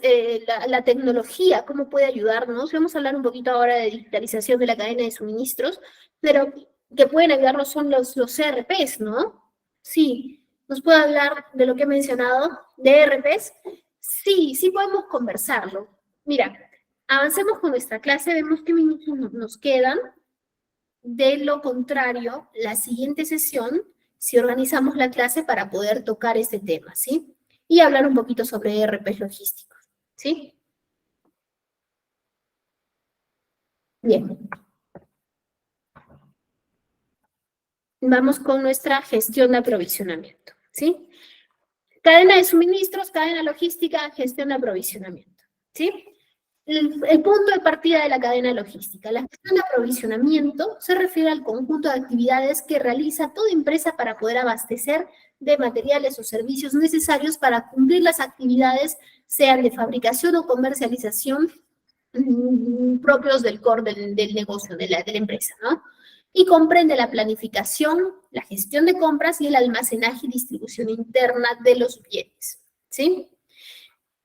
la tecnología, ¿cómo puede ayudarnos? Vamos a hablar un poquito ahora de digitalización de la cadena de suministros, pero que pueden ayudarnos son los ERPs, ¿no? Sí, ¿nos puede hablar de lo que he mencionado, de ERPs? Sí, sí podemos conversarlo. Mira, avancemos con nuestra clase, vemos qué minutos nos quedan. De lo contrario, la siguiente sesión, si organizamos la clase para poder tocar este tema, ¿sí? Y hablar un poquito sobre ERPs logísticos, ¿sí? Bien, vamos con nuestra gestión de aprovisionamiento, ¿sí? Cadena de suministros, cadena logística, gestión de aprovisionamiento, ¿sí? El punto de partida de la cadena logística. La gestión de aprovisionamiento se refiere al conjunto de actividades que realiza toda empresa para poder abastecer de materiales o servicios necesarios para cumplir las actividades, sean de fabricación o comercialización propios del core del negocio, de la empresa, ¿no? Y comprende la planificación, la gestión de compras y el almacenaje y distribución interna de los bienes, ¿sí?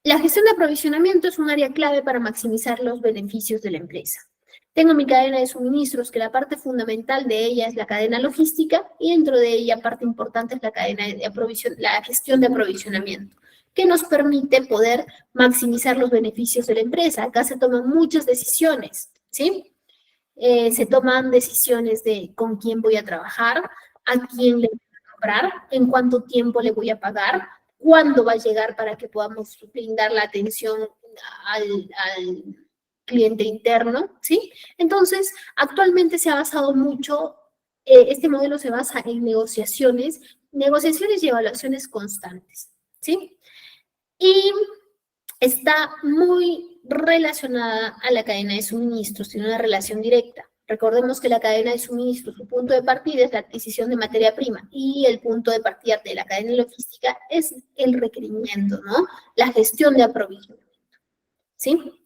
La gestión de aprovisionamiento es un área clave para maximizar los beneficios de la empresa. Tengo mi cadena de suministros, que la parte fundamental de ella es la cadena logística, y dentro de ella parte importante es la cadena de la gestión de aprovisionamiento, que nos permite poder maximizar los beneficios de la empresa. Acá se toman muchas decisiones, ¿sí? Se toman decisiones de con quién voy a trabajar, a quién le voy a comprar, en cuánto tiempo le voy a pagar, cuándo va a llegar para que podamos brindar la atención al cliente interno, ¿sí? Entonces, actualmente se ha basado mucho, este modelo se basa en negociaciones y evaluaciones constantes, ¿sí? Y está muy relacionada a la cadena de suministros, tiene una relación directa. Recordemos que la cadena de suministros, su punto de partida es la adquisición de materia prima y el punto de partida de la cadena logística es el requerimiento, ¿no? La gestión de aprovisionamiento, ¿sí?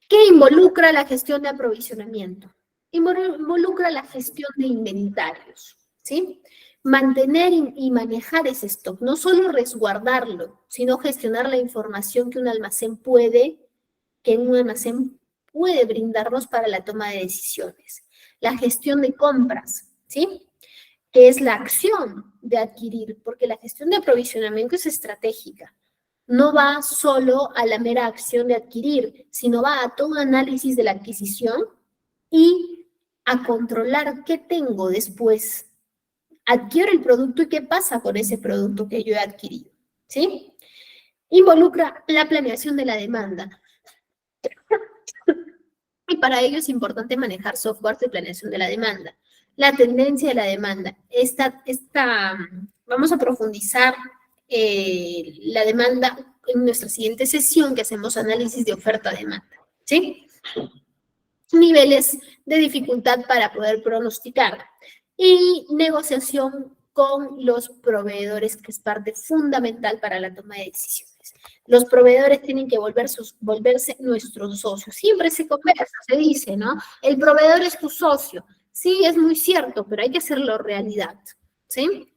¿Qué involucra la gestión de aprovisionamiento? Involucra la gestión de inventarios, ¿sí? Mantener y manejar ese stock, no solo resguardarlo, sino gestionar la información que un almacén puede que un almacén puede brindarnos para la toma de decisiones. La gestión de compras, ¿sí? Que es la acción de adquirir, porque la gestión de aprovisionamiento es estratégica. No va solo a la mera acción de adquirir, sino va a todo un análisis de la adquisición y a controlar qué tengo después. Adquiero el producto y qué pasa con ese producto que yo he adquirido, ¿sí? Involucra la planeación de la demanda. Y para ello es importante manejar software de planeación de la demanda. La tendencia de la demanda. Vamos a profundizar la demanda en nuestra siguiente sesión que hacemos análisis de oferta-demanda. ¿Sí? Niveles de dificultad para poder pronosticar. Y negociación con los proveedores, que es parte fundamental para la toma de decisiones. Los proveedores tienen que volverse nuestros socios. Siempre se conversa, se dice, ¿no? El proveedor es tu socio. Sí, es muy cierto, pero hay que hacerlo realidad, ¿sí?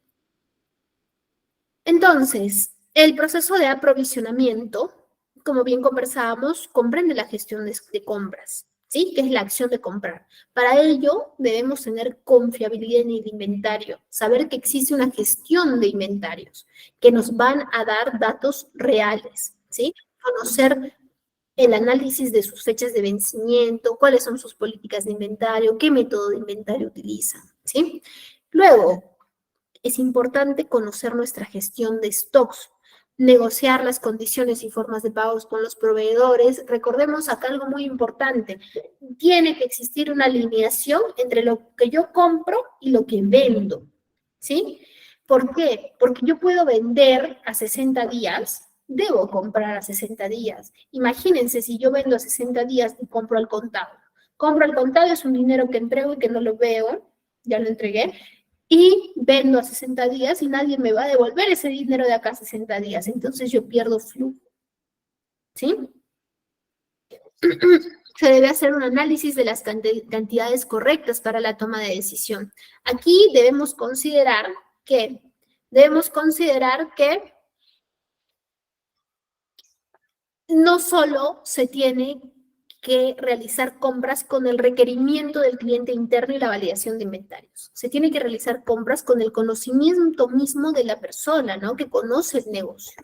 Entonces, el proceso de aprovisionamiento, como bien conversábamos, comprende la gestión de compras, ¿sí? Que es la acción de comprar. Para ello, debemos tener confiabilidad en el inventario, saber que existe una gestión de inventarios que nos van a dar datos reales, ¿sí? Conocer el análisis de sus fechas de vencimiento, cuáles son sus políticas de inventario, qué método de inventario utilizan, ¿sí? Luego, es importante conocer nuestra gestión de stocks, negociar las condiciones y formas de pagos con los proveedores. Recordemos acá algo muy importante. Tiene que existir una alineación entre lo que yo compro y lo que vendo, ¿sí? ¿Por qué? Porque yo puedo vender a 60 días, debo comprar a 60 días. Imagínense si yo vendo a 60 días y compro al contado. Compro al contado es un dinero que entrego y que no lo veo, ya lo entregué, y vendo a 60 días y nadie me va a devolver ese dinero de acá a 60 días. Entonces yo pierdo flujo, ¿sí? Se debe hacer un análisis de las cantidades correctas para la toma de decisión. Aquí debemos considerar que no solo se tiene que realizar compras con el requerimiento del cliente interno y la validación de inventarios. Se tiene que realizar compras con el conocimiento mismo de la persona, ¿no? Que conoce el negocio,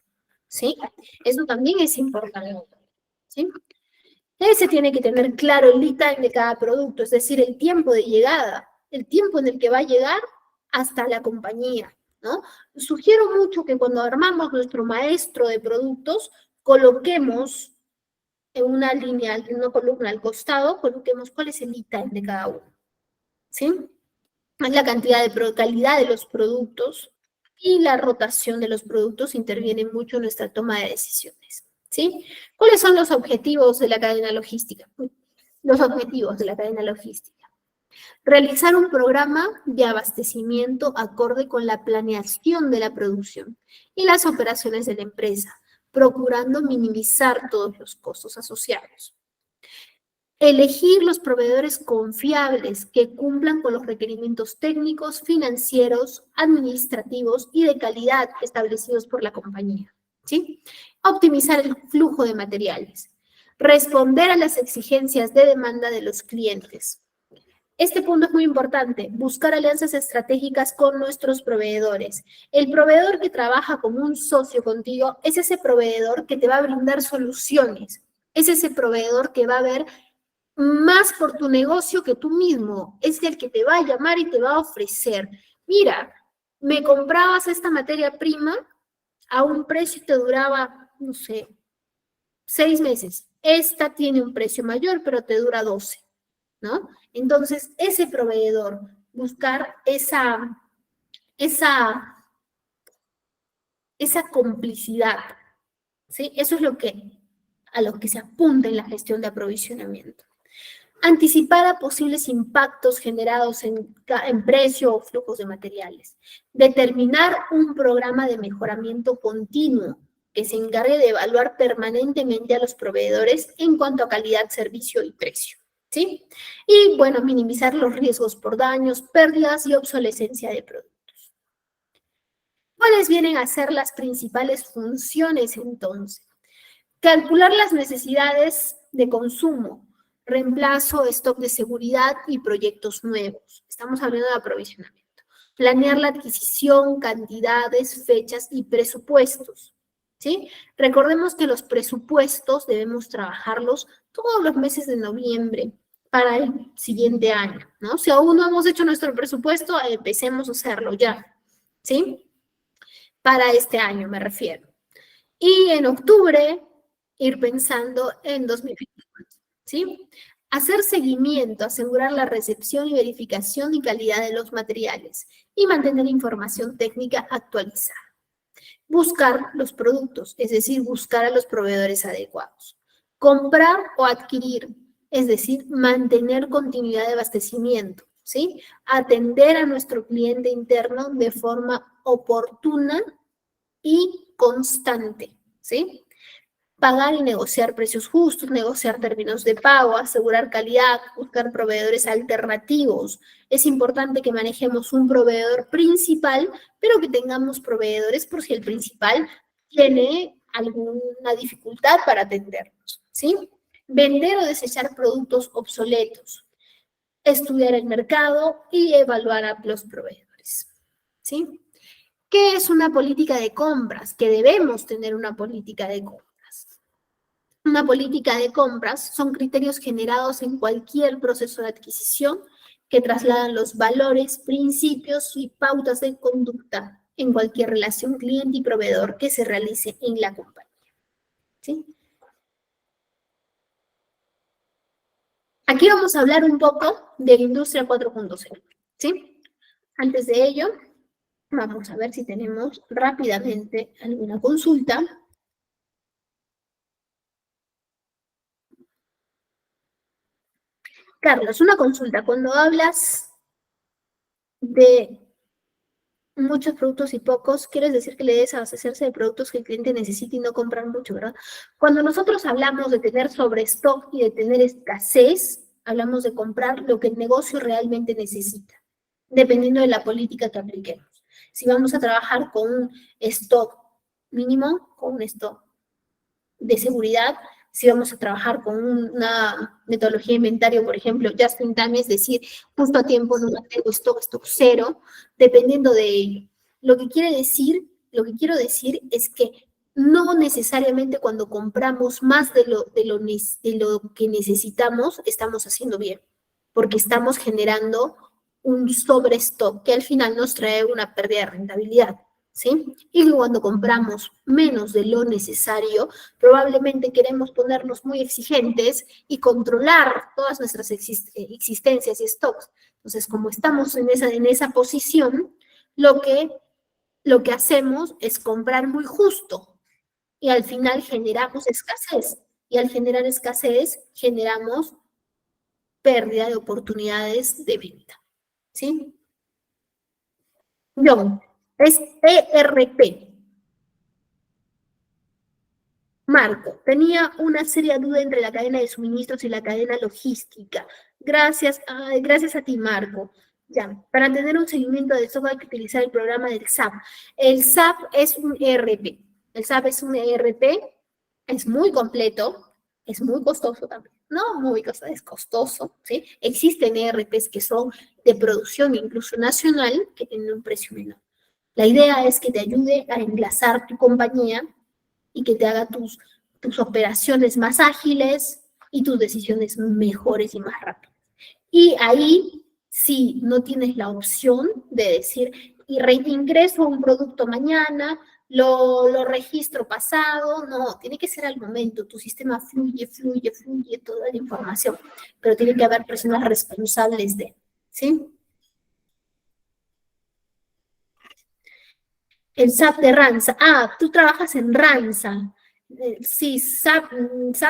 ¿sí? Eso también es importante, ¿sí? Se tiene que tener claro el lead time de cada producto, es decir, el tiempo de llegada, el tiempo en el que va a llegar hasta la compañía, ¿no? Sugiero mucho que cuando armamos nuestro maestro de productos, coloquemos en una línea, en una columna al costado, coloquemos cuál es el lead time de cada uno, ¿sí? Es la cantidad de calidad de los productos y la rotación de los productos interviene mucho en nuestra toma de decisiones, ¿sí? ¿Cuáles son los objetivos de la cadena logística? Los objetivos de la cadena logística. Realizar un programa de abastecimiento acorde con la planeación de la producción y las operaciones de la empresa, procurando minimizar todos los costos asociados. Elegir los proveedores confiables que cumplan con los requerimientos técnicos, financieros, administrativos y de calidad establecidos por la compañía, ¿sí? Optimizar el flujo de materiales. Responder a las exigencias de demanda de los clientes. Este punto es muy importante, buscar alianzas estratégicas con nuestros proveedores. El proveedor que trabaja como un socio contigo es ese proveedor que te va a brindar soluciones, es ese proveedor que va a ver más por tu negocio que tú mismo, es el que te va a llamar y te va a ofrecer. Mira, me comprabas esta materia prima a un precio y te duraba, no sé, 6 meses. Esta tiene un precio mayor, pero te dura 12. ¿No? Entonces, ese proveedor, buscar esa complicidad, ¿sí? Eso es a lo que se apunta en la gestión de aprovisionamiento. Anticipar a posibles impactos generados en precio o flujos de materiales. Determinar un programa de mejoramiento continuo que se encargue de evaluar permanentemente a los proveedores en cuanto a calidad, servicio y precio. ¿Sí? Y bueno, minimizar los riesgos por daños, pérdidas y obsolescencia de productos. ¿Cuáles vienen a ser las principales funciones entonces? Calcular las necesidades de consumo, reemplazo, stock de seguridad y proyectos nuevos. Estamos hablando de aprovisionamiento. Planear la adquisición, cantidades, fechas y presupuestos. ¿Sí? Recordemos que los presupuestos debemos trabajarlos todos los meses de noviembre para el siguiente año, ¿no? Si aún no hemos hecho nuestro presupuesto, empecemos a hacerlo ya, ¿sí? Para este año me refiero. Y en octubre, ir pensando en 2024, ¿sí? Hacer seguimiento, asegurar la recepción y verificación y calidad de los materiales y mantener información técnica actualizada. Buscar los productos, es decir, buscar a los proveedores adecuados. Comprar o adquirir, es decir, mantener continuidad de abastecimiento, ¿sí? Atender a nuestro cliente interno de forma oportuna y constante, ¿sí? Pagar y negociar precios justos, negociar términos de pago, asegurar calidad, buscar proveedores alternativos. Es importante que manejemos un proveedor principal, pero que tengamos proveedores por si el principal tiene alguna dificultad para atendernos, ¿sí? Vender o desechar productos obsoletos. Estudiar el mercado y evaluar a los proveedores, ¿sí? ¿Qué es una política de compras? Que debemos tener una política de compras. Una política de compras son criterios generados en cualquier proceso de adquisición que trasladan los valores, principios y pautas de conducta en cualquier relación cliente y proveedor que se realice en la compañía. ¿Sí? Aquí vamos a hablar un poco de la industria 4.0. ¿Sí? Antes de ello, vamos a ver si tenemos rápidamente alguna consulta. Carlos, una consulta. Cuando hablas de muchos productos y pocos, quieres decir que le debes abastecerse de productos que el cliente necesita y no comprar mucho, ¿verdad? Cuando nosotros hablamos de tener sobrestock y de tener escasez, hablamos de comprar lo que el negocio realmente necesita, dependiendo de la política que apliquemos. Si vamos a trabajar con un stock mínimo, con un stock de seguridad, si vamos a trabajar con una metodología de inventario, por ejemplo, just in time, es decir, justo a tiempo, no tengo stock cero, dependiendo de ello. Lo que quiero decir es que no necesariamente cuando compramos más de lo que necesitamos, estamos haciendo bien, porque estamos generando un sobrestock que al final nos trae una pérdida de rentabilidad. ¿Sí? Y cuando compramos menos de lo necesario, probablemente queremos ponernos muy exigentes y controlar todas nuestras existencias y stocks. Entonces, como estamos en esa posición, lo que hacemos es comprar muy justo y al final generamos escasez. Y al generar escasez, generamos pérdida de oportunidades de venta. ¿Sí? John, es ERP. Marco, tenía una seria duda entre la cadena de suministros y la cadena logística. Gracias a ti, Marco. Ya, para tener un seguimiento de esto hay que utilizar el programa del SAP. El SAP es un ERP. El SAP es un ERP, es muy completo, es muy costoso también. No muy costoso, es costoso, ¿sí? Existen ERPs que son de producción incluso nacional que tienen un precio menor. La idea es que te ayude a enlazar tu compañía y que te haga tus operaciones más ágiles y tus decisiones mejores y más rápidas. Y ahí, si no tienes la opción de decir, y reingreso un producto mañana, lo registro pasado, no, tiene que ser al momento, tu sistema fluye toda la información, pero tiene que haber personas responsables de, ¿sí? El SAP de Ranza. Ah, tú trabajas en Ranza. Sí, SAP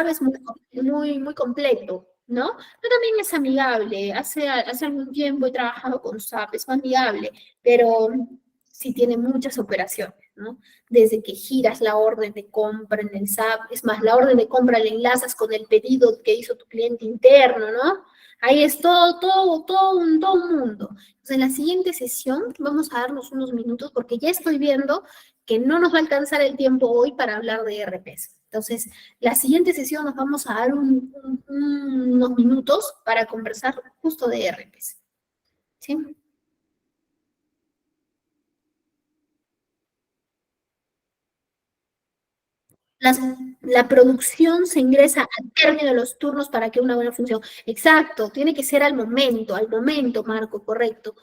es muy completo, ¿no? Pero también es amigable. Hace algún tiempo he trabajado con SAP, es amigable, pero sí tiene muchas operaciones, ¿no? Desde que giras la orden de compra en el SAP, es más, la orden de compra la enlazas con el pedido que hizo tu cliente interno, ¿no? Ahí es todo un mundo. Entonces, en la siguiente sesión vamos a darnos unos minutos porque ya estoy viendo que no nos va a alcanzar el tiempo hoy para hablar de ERPs. Entonces, la siguiente sesión nos vamos a dar unos minutos para conversar justo de ERPs. ¿Sí? Las- la producción se ingresa al término de los turnos para que una buena función. Exacto, tiene que ser al momento, Marco, correcto.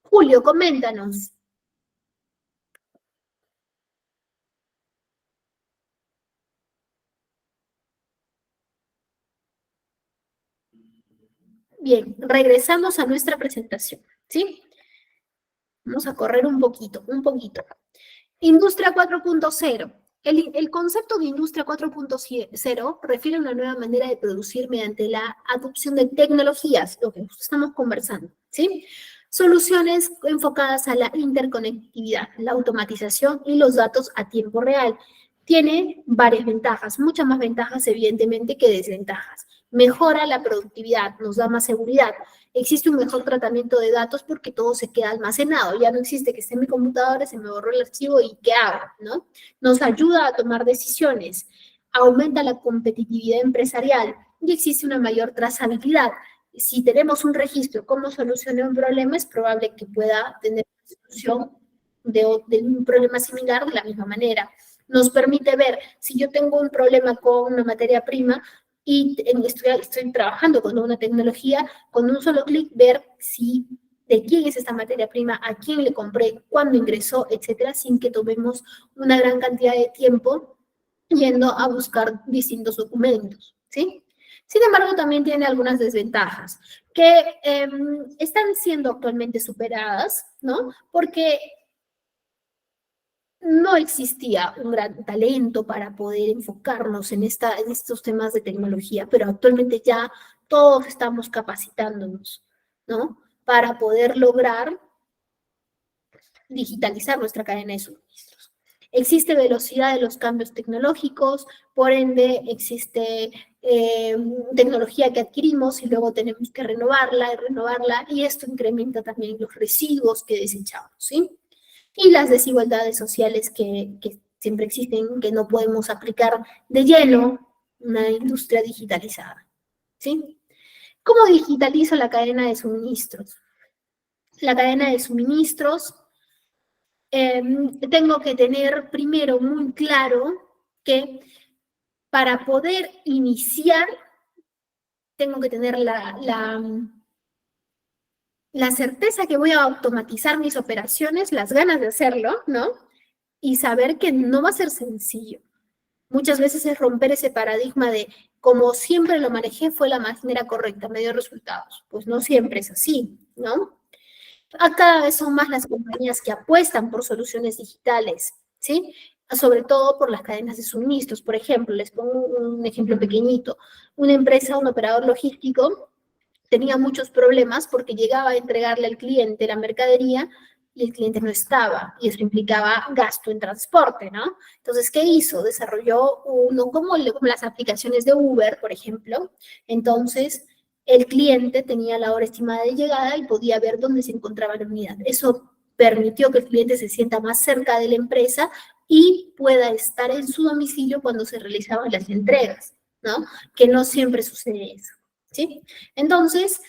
Julio, coméntanos. Bien, regresamos a nuestra presentación, ¿sí? Vamos a correr un poquito, un poquito. Industria 4.0. El concepto de Industria 4.0 refiere a una nueva manera de producir mediante la adopción de tecnologías, lo que estamos conversando, ¿sí? Soluciones enfocadas a la interconectividad, la automatización y los datos a tiempo real. Tiene varias ventajas, muchas más ventajas evidentemente que desventajas. Mejora la productividad, nos da más seguridad, existe un mejor tratamiento de datos porque todo se queda almacenado. Ya no existe que esté en mi computadora, se me borró el archivo y ¿qué hago? ¿No? Nos ayuda a tomar decisiones, aumenta la competitividad empresarial y existe una mayor trazabilidad. Si tenemos un registro, cómo solucioné un problema, es probable que pueda tener una solución de un problema similar de la misma manera. Nos permite ver si yo tengo un problema con una materia prima y estoy trabajando con una tecnología, con un solo clic ver si de quién es esta materia prima, a quién le compré, cuándo ingresó, etcétera, sin que tomemos una gran cantidad de tiempo yendo a buscar distintos documentos, ¿sí? Sin embargo, también tiene algunas desventajas que están siendo actualmente superadas, ¿no? Porque no existía un gran talento para poder enfocarnos en estos temas de tecnología, pero actualmente ya todos estamos capacitándonos, ¿no? Para poder lograr digitalizar nuestra cadena de suministros. Existe velocidad de los cambios tecnológicos, por ende existe tecnología que adquirimos y luego tenemos que renovarla, y esto incrementa también los residuos que desechamos, ¿sí? Y las desigualdades sociales que siempre existen, que no podemos aplicar de lleno una industria digitalizada, ¿sí? ¿Cómo digitalizo la cadena de suministros? La cadena de suministros, tengo que tener primero muy claro que para poder iniciar, tengo que tener la certeza que voy a automatizar mis operaciones, las ganas de hacerlo, ¿no? Y saber que no va a ser sencillo. Muchas veces es romper ese paradigma de como siempre lo manejé fue la manera correcta, me dio resultados. Pues no siempre es así, ¿no? Cada vez son más las compañías que apuestan por soluciones digitales, ¿sí? Sobre todo por las cadenas de suministros. Por ejemplo, les pongo un ejemplo pequeñito. Una empresa, un operador logístico, tenía muchos problemas porque llegaba a entregarle al cliente la mercadería y el cliente no estaba, y eso implicaba gasto en transporte, ¿no? Entonces, ¿qué hizo? Desarrolló uno como las aplicaciones de Uber, por ejemplo. Entonces, el cliente tenía la hora estimada de llegada y podía ver dónde se encontraba la unidad. Eso permitió que el cliente se sienta más cerca de la empresa y pueda estar en su domicilio cuando se realizaban las entregas, ¿no? Que no siempre sucede eso, ¿sí? Entonces,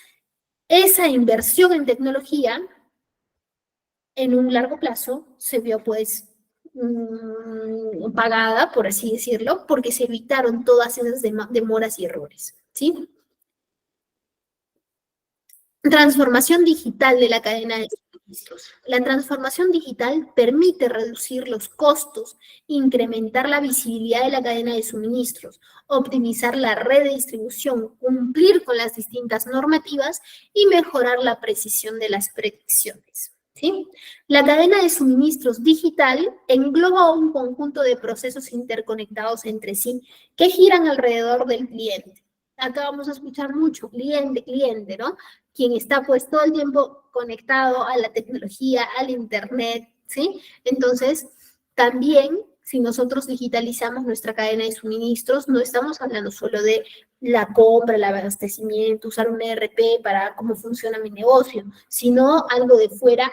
esa inversión en tecnología en un largo plazo se vio pues pagada, por así decirlo, porque se evitaron todas esas demoras y errores, ¿sí? Transformación digital de la cadena de suministros. La transformación digital permite reducir los costos, incrementar la visibilidad de la cadena de suministros, optimizar la red de distribución, cumplir con las distintas normativas y mejorar la precisión de las predicciones. ¿Sí? La cadena de suministros digital engloba un conjunto de procesos interconectados entre sí que giran alrededor del cliente. Acá vamos a escuchar mucho cliente, cliente, ¿no? Quien está pues todo el tiempo conectado a la tecnología, al internet, ¿sí? Entonces, también si nosotros digitalizamos nuestra cadena de suministros, no estamos hablando solo de la compra, el abastecimiento, usar un ERP para cómo funciona mi negocio, sino algo de fuera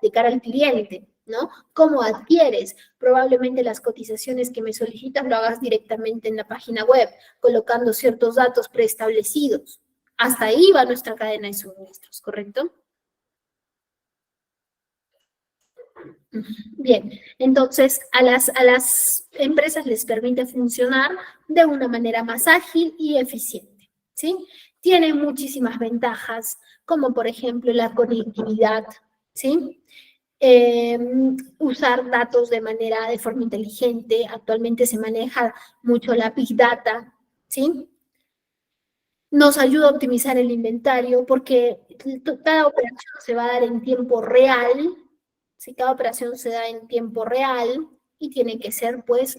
de cara al cliente, ¿no? ¿Cómo adquieres? Probablemente las cotizaciones que me solicitas lo hagas directamente en la página web, colocando ciertos datos preestablecidos. Hasta ahí va nuestra cadena de suministros, ¿correcto? Bien, entonces a las empresas les permite funcionar de una manera más ágil y eficiente, ¿sí? Tienen muchísimas ventajas, como por ejemplo la conectividad, ¿sí? Usar datos de forma inteligente. Actualmente se maneja mucho la Big Data, ¿sí? Nos ayuda a optimizar el inventario porque cada operación se va a dar en tiempo real, si cada operación se da en tiempo real y tiene que ser, pues,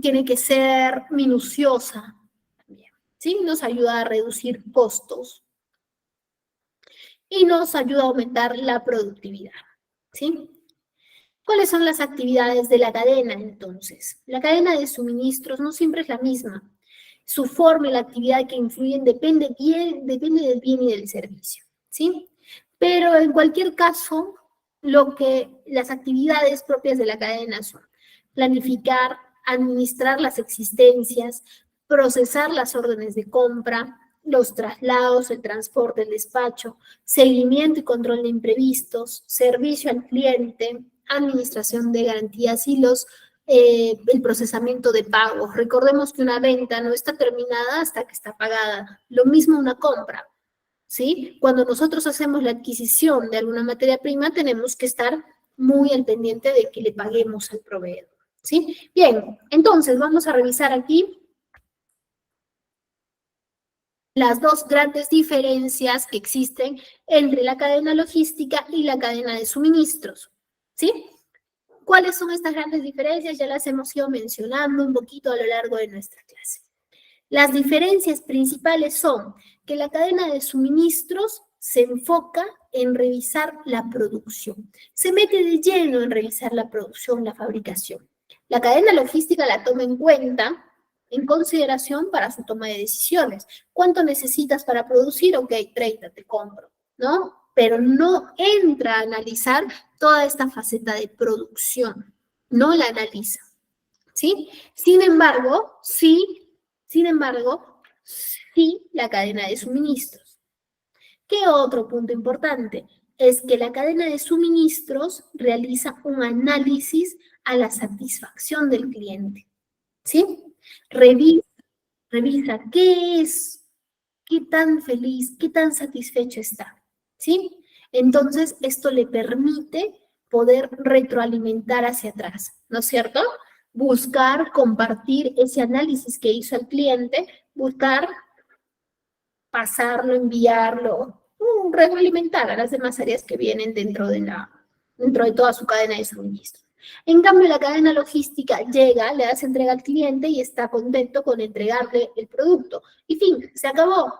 tiene que ser minuciosa también, ¿sí? Nos ayuda a reducir costos y nos ayuda a aumentar la productividad, ¿sí? ¿Cuáles son las actividades de la cadena entonces? La cadena de suministros no siempre es la misma. Su forma y la actividad que influyen depende del bien y del servicio, ¿sí? Pero en cualquier caso, las actividades propias de la cadena son planificar, administrar las existencias, procesar las órdenes de compra, los traslados, el transporte, el despacho, seguimiento y control de imprevistos, servicio al cliente, administración de garantías y el procesamiento de pagos. Recordemos que una venta no está terminada hasta que está pagada. Lo mismo una compra, ¿sí? Cuando nosotros hacemos la adquisición de alguna materia prima, tenemos que estar muy al pendiente de que le paguemos al proveedor, ¿sí? Bien, entonces vamos a revisar aquí las dos grandes diferencias que existen entre la cadena logística y la cadena de suministros, ¿sí? ¿Cuáles son estas grandes diferencias? Ya las hemos ido mencionando un poquito a lo largo de nuestra clase. Las diferencias principales son que la cadena de suministros se enfoca en revisar la producción, se mete de lleno en revisar la producción, la fabricación. La cadena logística la toma en cuenta, en consideración para su toma de decisiones. ¿Cuánto necesitas para producir? Ok, 30, te compro, ¿no? Pero no entra a analizar toda esta faceta de producción, no la analiza, ¿sí? Sin embargo, sí la cadena de suministros. ¿Qué otro punto importante? Es que la cadena de suministros realiza un análisis a la satisfacción del cliente, ¿sí? Revisa, revisa qué es, qué tan feliz, qué tan satisfecho está, ¿sí? Entonces, esto le permite poder retroalimentar hacia atrás, ¿no es cierto? Buscar, compartir ese análisis que hizo el cliente, buscar pasarlo, enviarlo, retroalimentar a las demás áreas que vienen dentro de toda su cadena de suministro. En cambio, la cadena logística llega, le hace entrega al cliente y está contento con entregarle el producto. Y fin, se acabó.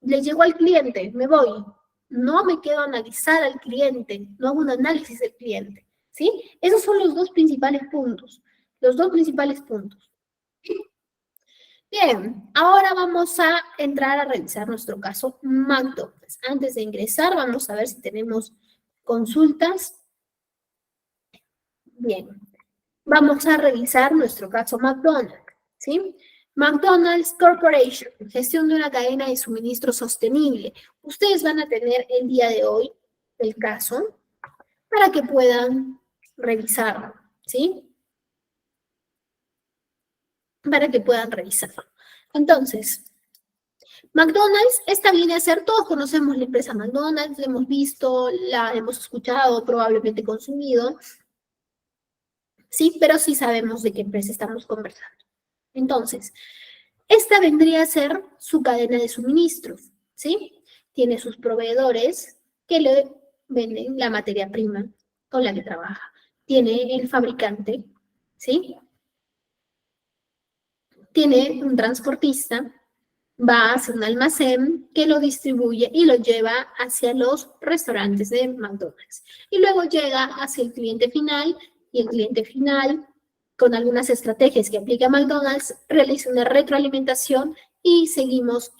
Le llegó al cliente, me voy. No me quedo a analizar al cliente, no hago un análisis del cliente. ¿Sí? Esos son los dos principales puntos. Los dos principales puntos. Bien, ahora vamos a entrar a revisar nuestro caso McDonald's. Antes de ingresar, vamos a ver si tenemos consultas. Bien, vamos a revisar nuestro caso McDonald's, ¿sí? McDonald's Corporation, gestión de una cadena de suministro sostenible. Ustedes van a tener el día de hoy el caso para que puedan revisarlo, ¿sí? Para que puedan revisarlo. Entonces, McDonald's, esta viene a ser, todos conocemos la empresa McDonald's, la hemos visto, la hemos escuchado, probablemente consumido, sí, pero sí sabemos de qué empresa estamos conversando. Entonces, esta vendría a ser su cadena de suministros, ¿sí? Tiene sus proveedores que le venden la materia prima con la que trabaja. Tiene el fabricante, ¿sí? Tiene un transportista, va hacia un almacén que lo distribuye y lo lleva hacia los restaurantes de McDonald's. Y luego llega hacia el cliente final y el cliente final, con algunas estrategias que aplica McDonald's, realiza una retroalimentación y seguimos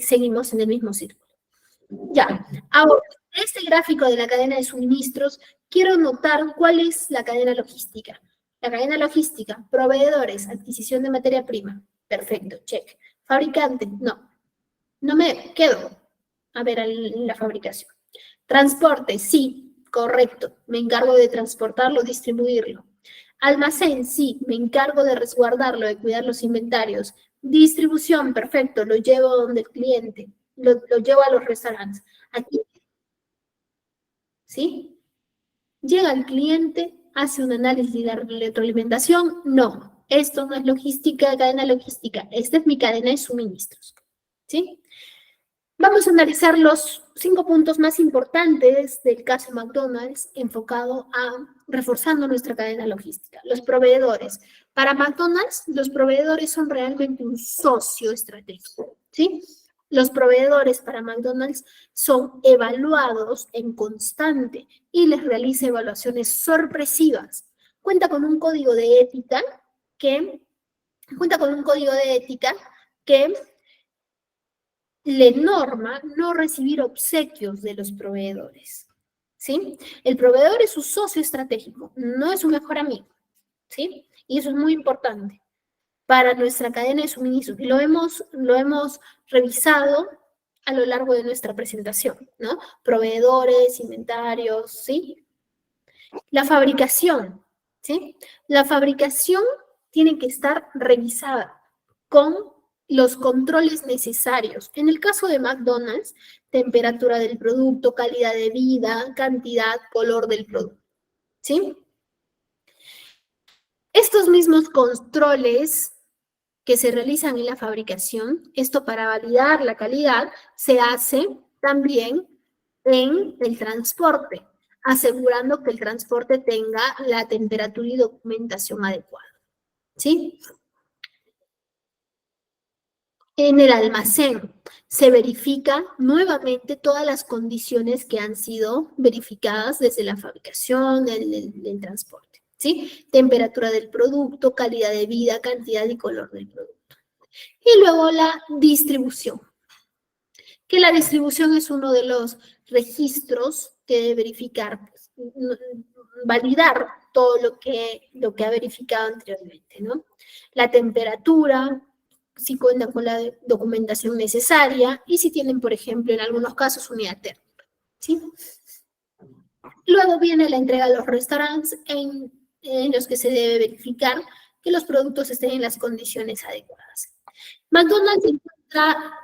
seguimos en el mismo círculo. Ya, ahora, este gráfico de la cadena de suministros, quiero notar cuál es la cadena logística. La cadena logística, proveedores, adquisición de materia prima. Perfecto, check. Fabricante, no. No me quedo a ver la fabricación. Transporte, sí, correcto. Me encargo de transportarlo, distribuirlo. Almacén, sí, me encargo de resguardarlo, de cuidar los inventarios. Distribución, perfecto, lo llevo donde el cliente, lo llevo a los restaurantes. Aquí, ¿sí? Llega el cliente, hace un análisis de la retroalimentación. No, esto no es logística, cadena logística. Esta es mi cadena de suministros, ¿sí? Vamos a analizar los 5 puntos más importantes del caso McDonald's enfocado a reforzando nuestra cadena logística. Los proveedores. Para McDonald's, los proveedores son realmente un socio estratégico, ¿sí? Los proveedores para McDonald's son evaluados en constante y les realiza evaluaciones sorpresivas. Cuenta con un código de ética que le norma no recibir obsequios de los proveedores, ¿sí? El proveedor es su socio estratégico, no es su mejor amigo, ¿sí? Y eso es muy importante para nuestra cadena de suministros. Y lo hemos revisado a lo largo de nuestra presentación, ¿no? Proveedores, inventarios, ¿sí? La fabricación, ¿sí? La fabricación tiene que estar revisada con los controles necesarios. En el caso de McDonald's, temperatura del producto, calidad de vida, cantidad, color del producto, ¿sí? Estos mismos controles que se realizan en la fabricación, esto para validar la calidad, se hace también en el transporte, asegurando que el transporte tenga la temperatura y documentación adecuada, ¿sí? En el almacén se verifica nuevamente todas las condiciones que han sido verificadas desde la fabricación, del transporte, ¿sí? Temperatura del producto, calidad de vida, cantidad y color del producto. Y luego la distribución, que la distribución es uno de los registros que debe verificar, pues, validar todo lo que ha verificado anteriormente, ¿no? La temperatura, si cuentan con la documentación necesaria y si tienen, por ejemplo, en algunos casos, unidad térmica, ¿sí? Luego viene la entrega a los restaurantes en los que se debe verificar que los productos estén en las condiciones adecuadas. McDonald's se encuentra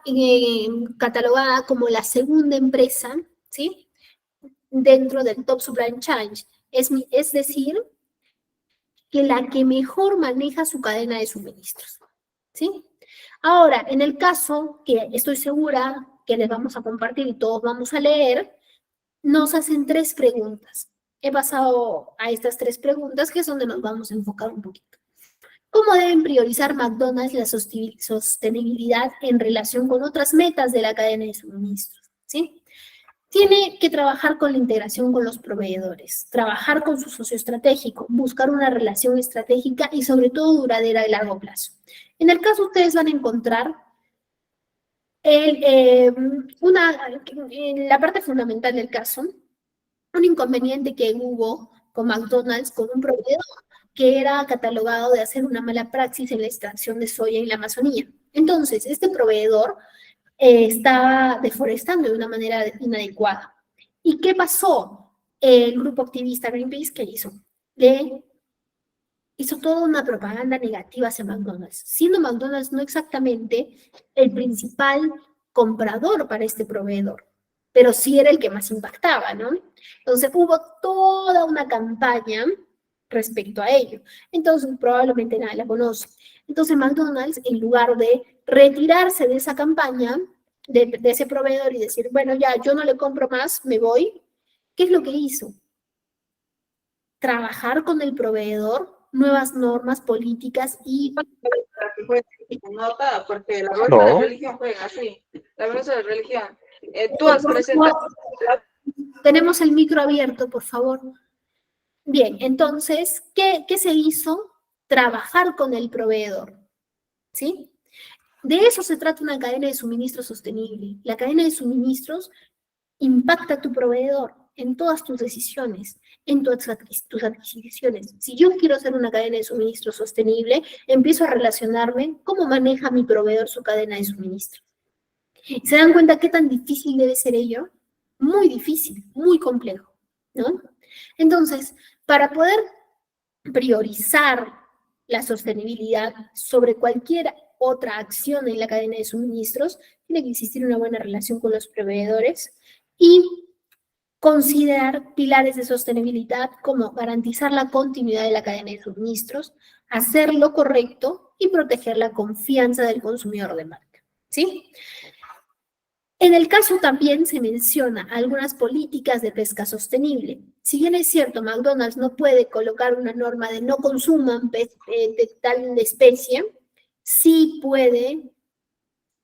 catalogada como la segunda empresa, ¿sí? Dentro del Top Supply Chain. Es decir, que la que mejor maneja su cadena de suministros, ¿sí? Ahora, en el caso que estoy segura que les vamos a compartir y todos vamos a leer, nos hacen 3 preguntas. He pasado a estas 3 preguntas, que es donde nos vamos a enfocar un poquito. ¿Cómo deben priorizar McDonald's la sostenibilidad en relación con otras metas de la cadena de suministros? ¿Sí? Tiene que trabajar con la integración con los proveedores, trabajar con su socio estratégico, buscar una relación estratégica y sobre todo duradera a largo plazo. En el caso ustedes van a encontrar en la parte fundamental del caso, un inconveniente que hubo con McDonald's, con un proveedor que era catalogado de hacer una mala praxis en la extracción de soya en la Amazonía. Entonces, este proveedor estaba deforestando de una manera inadecuada. ¿Y qué pasó? El grupo activista Greenpeace, ¿qué hizo? Le hizo toda una propaganda negativa hacia McDonald's, siendo McDonald's no exactamente el principal comprador para este proveedor, pero sí era el que más impactaba, ¿no? Entonces hubo toda una campaña respecto a ello. Entonces probablemente nadie la conoce. Entonces McDonald's, en lugar de retirarse de esa campaña, de ese proveedor y decir, bueno, ya, yo no le compro más, me voy, ¿qué es lo que hizo? Trabajar con el proveedor, nuevas normas, políticas y... Nota, porque la bolsa de religión juega así, la bolsa de religión. Tú has presentado... Tenemos el micro abierto, por favor. Bien, entonces, ¿qué se hizo? Trabajar con el proveedor, ¿sí? De eso se trata una cadena de suministro sostenible. La cadena de suministros impacta a tu proveedor en todas tus decisiones, en tus adquisiciones. Si yo quiero hacer una cadena de suministro sostenible, empiezo a relacionarme cómo maneja mi proveedor su cadena de suministro. ¿Se dan cuenta qué tan difícil debe ser ello? Muy difícil, muy complejo, ¿no? Entonces, para poder priorizar la sostenibilidad sobre cualquier otra acción en la cadena de suministros, tiene que existir una buena relación con los proveedores y considerar pilares de sostenibilidad como garantizar la continuidad de la cadena de suministros, hacer lo correcto y proteger la confianza del consumidor de marca, ¿sí? En el caso también se menciona algunas políticas de pesca sostenible. Si bien es cierto, McDonald's no puede colocar una norma de no consuman de tal especie, sí puede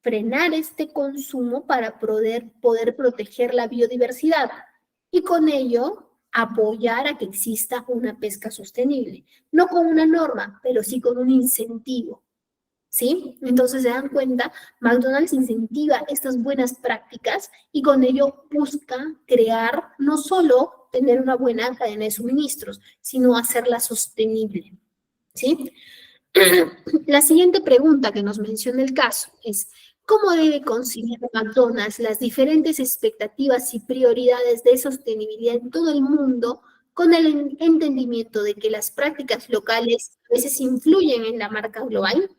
frenar este consumo para poder proteger la biodiversidad y con ello apoyar a que exista una pesca sostenible. No con una norma, pero sí con un incentivo. ¿Sí? Entonces se dan cuenta, McDonald's incentiva estas buenas prácticas y con ello busca crear, no solo tener una buena cadena de suministros, sino hacerla sostenible. ¿Sí? La siguiente pregunta que nos menciona el caso es, ¿cómo debe conciliar McDonald's las diferentes expectativas y prioridades de sostenibilidad en todo el mundo con el entendimiento de que las prácticas locales a veces influyen en la marca global?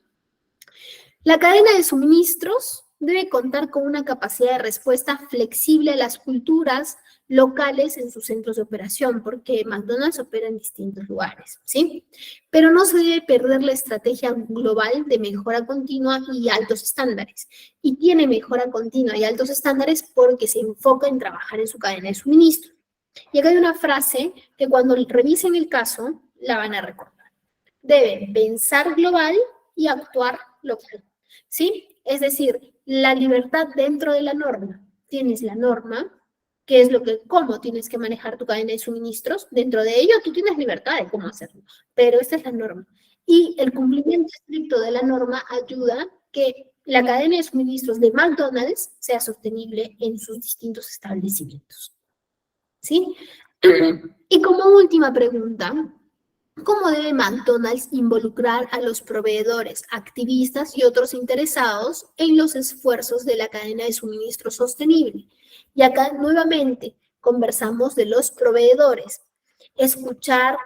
La cadena de suministros debe contar con una capacidad de respuesta flexible a las culturas locales en sus centros de operación, porque McDonald's opera en distintos lugares, ¿sí? Pero no se debe perder la estrategia global de mejora continua y altos estándares. Y tiene mejora continua y altos estándares porque se enfoca en trabajar en su cadena de suministro. Y acá hay una frase que cuando revisen el caso la van a recordar. Debe pensar global y actuar local. ¿Sí? Es decir, la libertad dentro de la norma. Tienes la norma, que es cómo tienes que manejar tu cadena de suministros. Dentro de ello, tú tienes libertad de cómo hacerlo, pero esta es la norma. Y el cumplimiento estricto de la norma ayuda que la cadena de suministros de McDonald's sea sostenible en sus distintos establecimientos. ¿Sí? Y como última pregunta, ¿cómo debe McDonald's involucrar a los proveedores, activistas y otros interesados en los esfuerzos de la cadena de suministro sostenible? Y acá nuevamente conversamos de los proveedores. Escuchar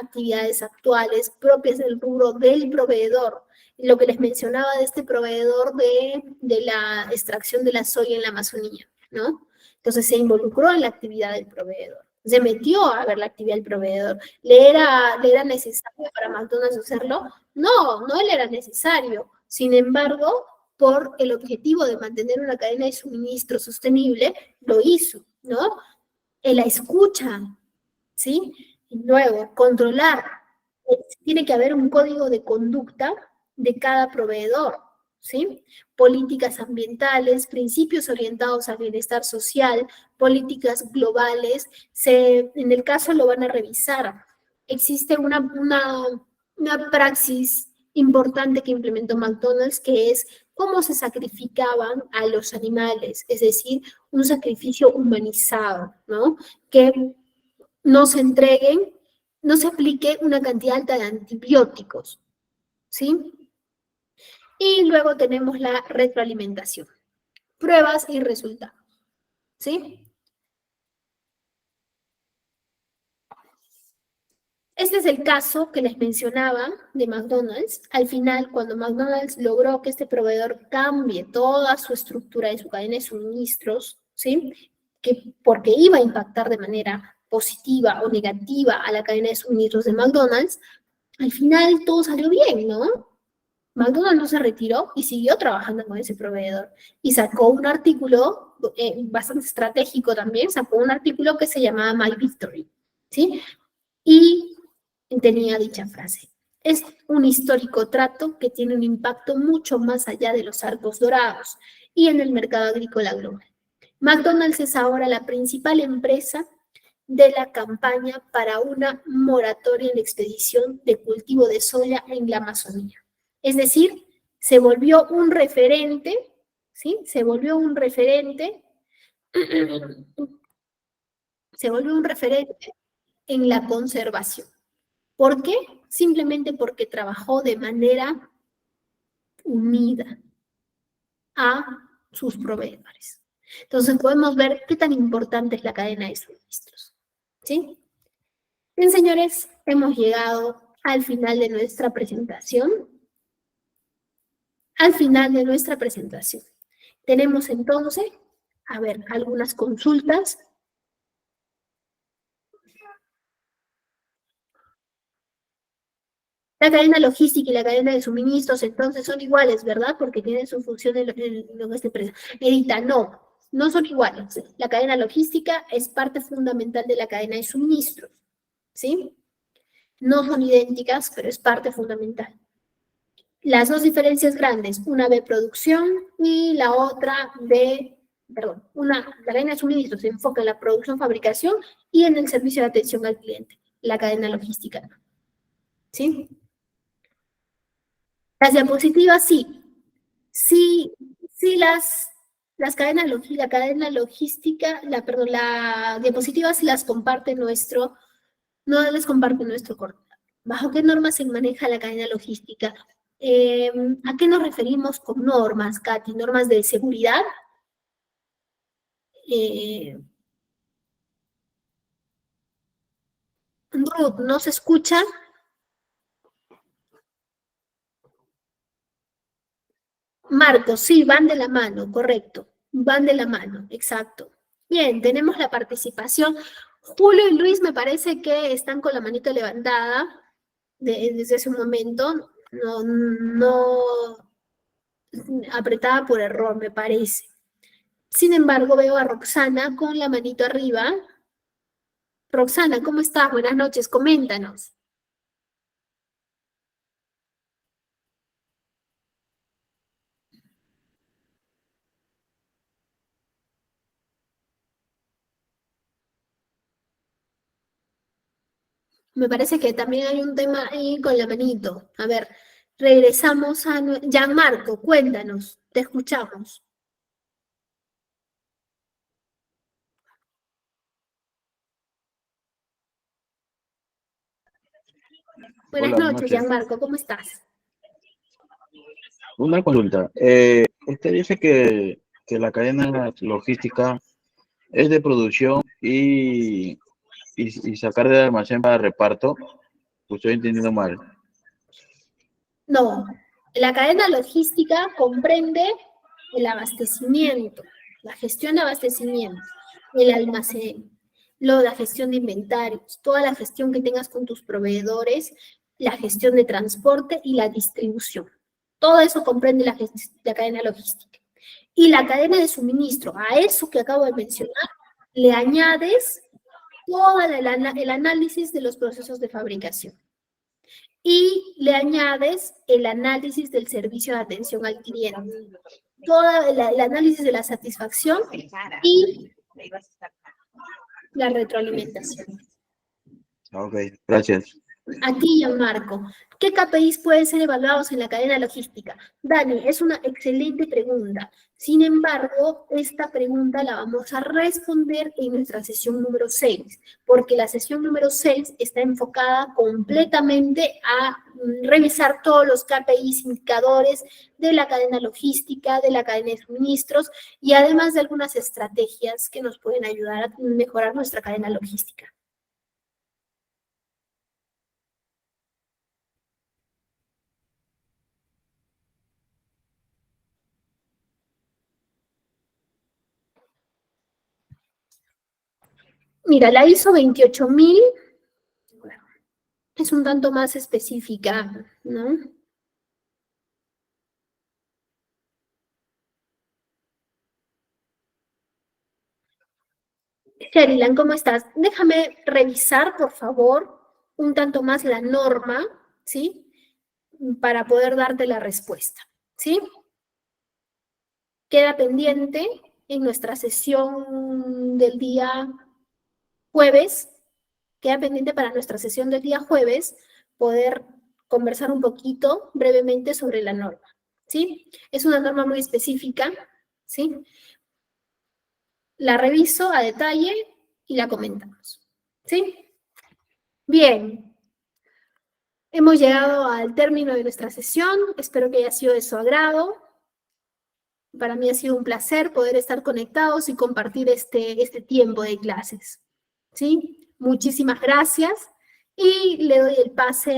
actividades actuales propias del rubro del proveedor. Lo que les mencionaba de este proveedor de la extracción de la soya en la Amazonía, ¿no? Entonces se involucró en la actividad del proveedor. Se metió a ver la actividad del proveedor. ¿Le era necesario para McDonald's hacerlo? No, no le era necesario. Sin embargo, por el objetivo de mantener una cadena de suministro sostenible, lo hizo, ¿no? La escucha, ¿sí? Y luego, controlar. Tiene que haber un código de conducta de cada proveedor, ¿sí? Políticas ambientales, principios orientados al bienestar social, políticas globales, en el caso lo van a revisar. Existe una praxis importante que implementó McDonald's, que es cómo se sacrificaban a los animales, es decir, un sacrificio humanizado, ¿no? Que no se entreguen, no se aplique una cantidad alta de antibióticos, ¿sí? Y luego tenemos la retroalimentación, pruebas y resultados, ¿sí? Este es el caso que les mencionaba de McDonald's. Al final, cuando McDonald's logró que este proveedor cambie toda su estructura de su cadena de suministros, ¿sí? Porque iba a impactar de manera positiva o negativa a la cadena de suministros de McDonald's, al final todo salió bien, ¿no? McDonald's no se retiró y siguió trabajando con ese proveedor. Y sacó un artículo bastante estratégico también, sacó un artículo que se llamaba My Victory, ¿sí? Y tenía dicha frase. Es un histórico trato que tiene un impacto mucho más allá de los arcos dorados y en el mercado agrícola global. McDonald's es ahora la principal empresa de la campaña para una moratoria en la expedición de cultivo de soya en la Amazonía. Es decir, se volvió un referente, ¿sí? Se volvió un referente Se volvió un referente en la conservación. ¿Por qué? Simplemente porque trabajó de manera unida a sus proveedores. Entonces podemos ver qué tan importante es la cadena de suministros. ¿Sí? Bien, señores, hemos llegado al final de nuestra presentación. Al final de nuestra presentación. Tenemos entonces, a ver, algunas consultas. La cadena logística y la cadena de suministros entonces son iguales, ¿verdad? Porque tienen su función en lo que esta empresa. Edita, no, no son iguales. La cadena logística es parte fundamental de la cadena de suministros, ¿sí? No son idénticas, pero es parte fundamental. Las dos diferencias grandes, una de producción y la otra de, perdón, la cadena de suministros se enfoca en la producción, fabricación y en el servicio de atención al cliente, la cadena logística, ¿sí? Las diapositivas, sí. Sí, sí, las cadenas, la cadena logística, perdón, la diapositiva sí las comparte no les comparte nuestro coordinador. ¿Bajo qué normas se maneja la cadena logística? ¿A qué nos referimos con normas, Katy? ¿Normas de seguridad? Eh, Ruth, ¿no se escucha? Marcos, sí, van de la mano, correcto. Van de la mano, exacto. Bien, tenemos la participación. Julio y Luis me parece que están con la manito levantada desde hace un momento. No apretada por error, me parece. Sin embargo, veo a Roxana con la manito arriba. Roxana, ¿cómo estás? Buenas noches, coméntanos. Me parece que también hay un tema ahí con la manito. A ver, regresamos a Gianmarco, cuéntanos, te escuchamos. Buenas Hola, noches, noches. Gianmarco, ¿cómo estás? Una consulta. Usted dice que la cadena logística es de producción y sacar del almacén para reparto. Estoy entendiendo mal. No, la cadena logística comprende el abastecimiento, la gestión de abastecimiento, el almacén, la gestión de inventarios, toda la gestión que tengas con tus proveedores, la gestión de transporte y la distribución. Todo eso comprende la cadena logística. Y la cadena de suministro, a eso que acabo de mencionar, le añades todo el análisis de los procesos de fabricación y le añades el análisis del servicio de atención al cliente, todo el análisis de la satisfacción y la retroalimentación. Ok, gracias. A ti, Gianmarco, ¿qué KPIs pueden ser evaluados en la cadena logística? Dani, es una excelente pregunta. Sin embargo, esta pregunta la vamos a responder en nuestra sesión número 6, porque la sesión número 6 está enfocada completamente a revisar todos los KPIs, indicadores de la cadena logística, de la cadena de suministros y además de algunas estrategias que nos pueden ayudar a mejorar nuestra cadena logística. Mira, la ISO 28000 es un tanto más específica, ¿no? Sherilan, ¿cómo estás? Déjame revisar, por favor, un tanto más la norma, ¿sí? Para poder darte la respuesta, ¿sí? Queda pendiente en nuestra sesión del día jueves, queda pendiente para nuestra sesión del día jueves poder conversar un poquito brevemente sobre la norma, ¿sí? Es una norma muy específica, ¿sí? la reviso a detalle y la comentamos. ¿Sí? Bien. Hemos llegado al término de nuestra sesión. Espero que haya sido de su agrado. Para mí ha sido un placer poder estar conectados y compartir este tiempo de clases. ¿Sí? Muchísimas gracias y le doy el pase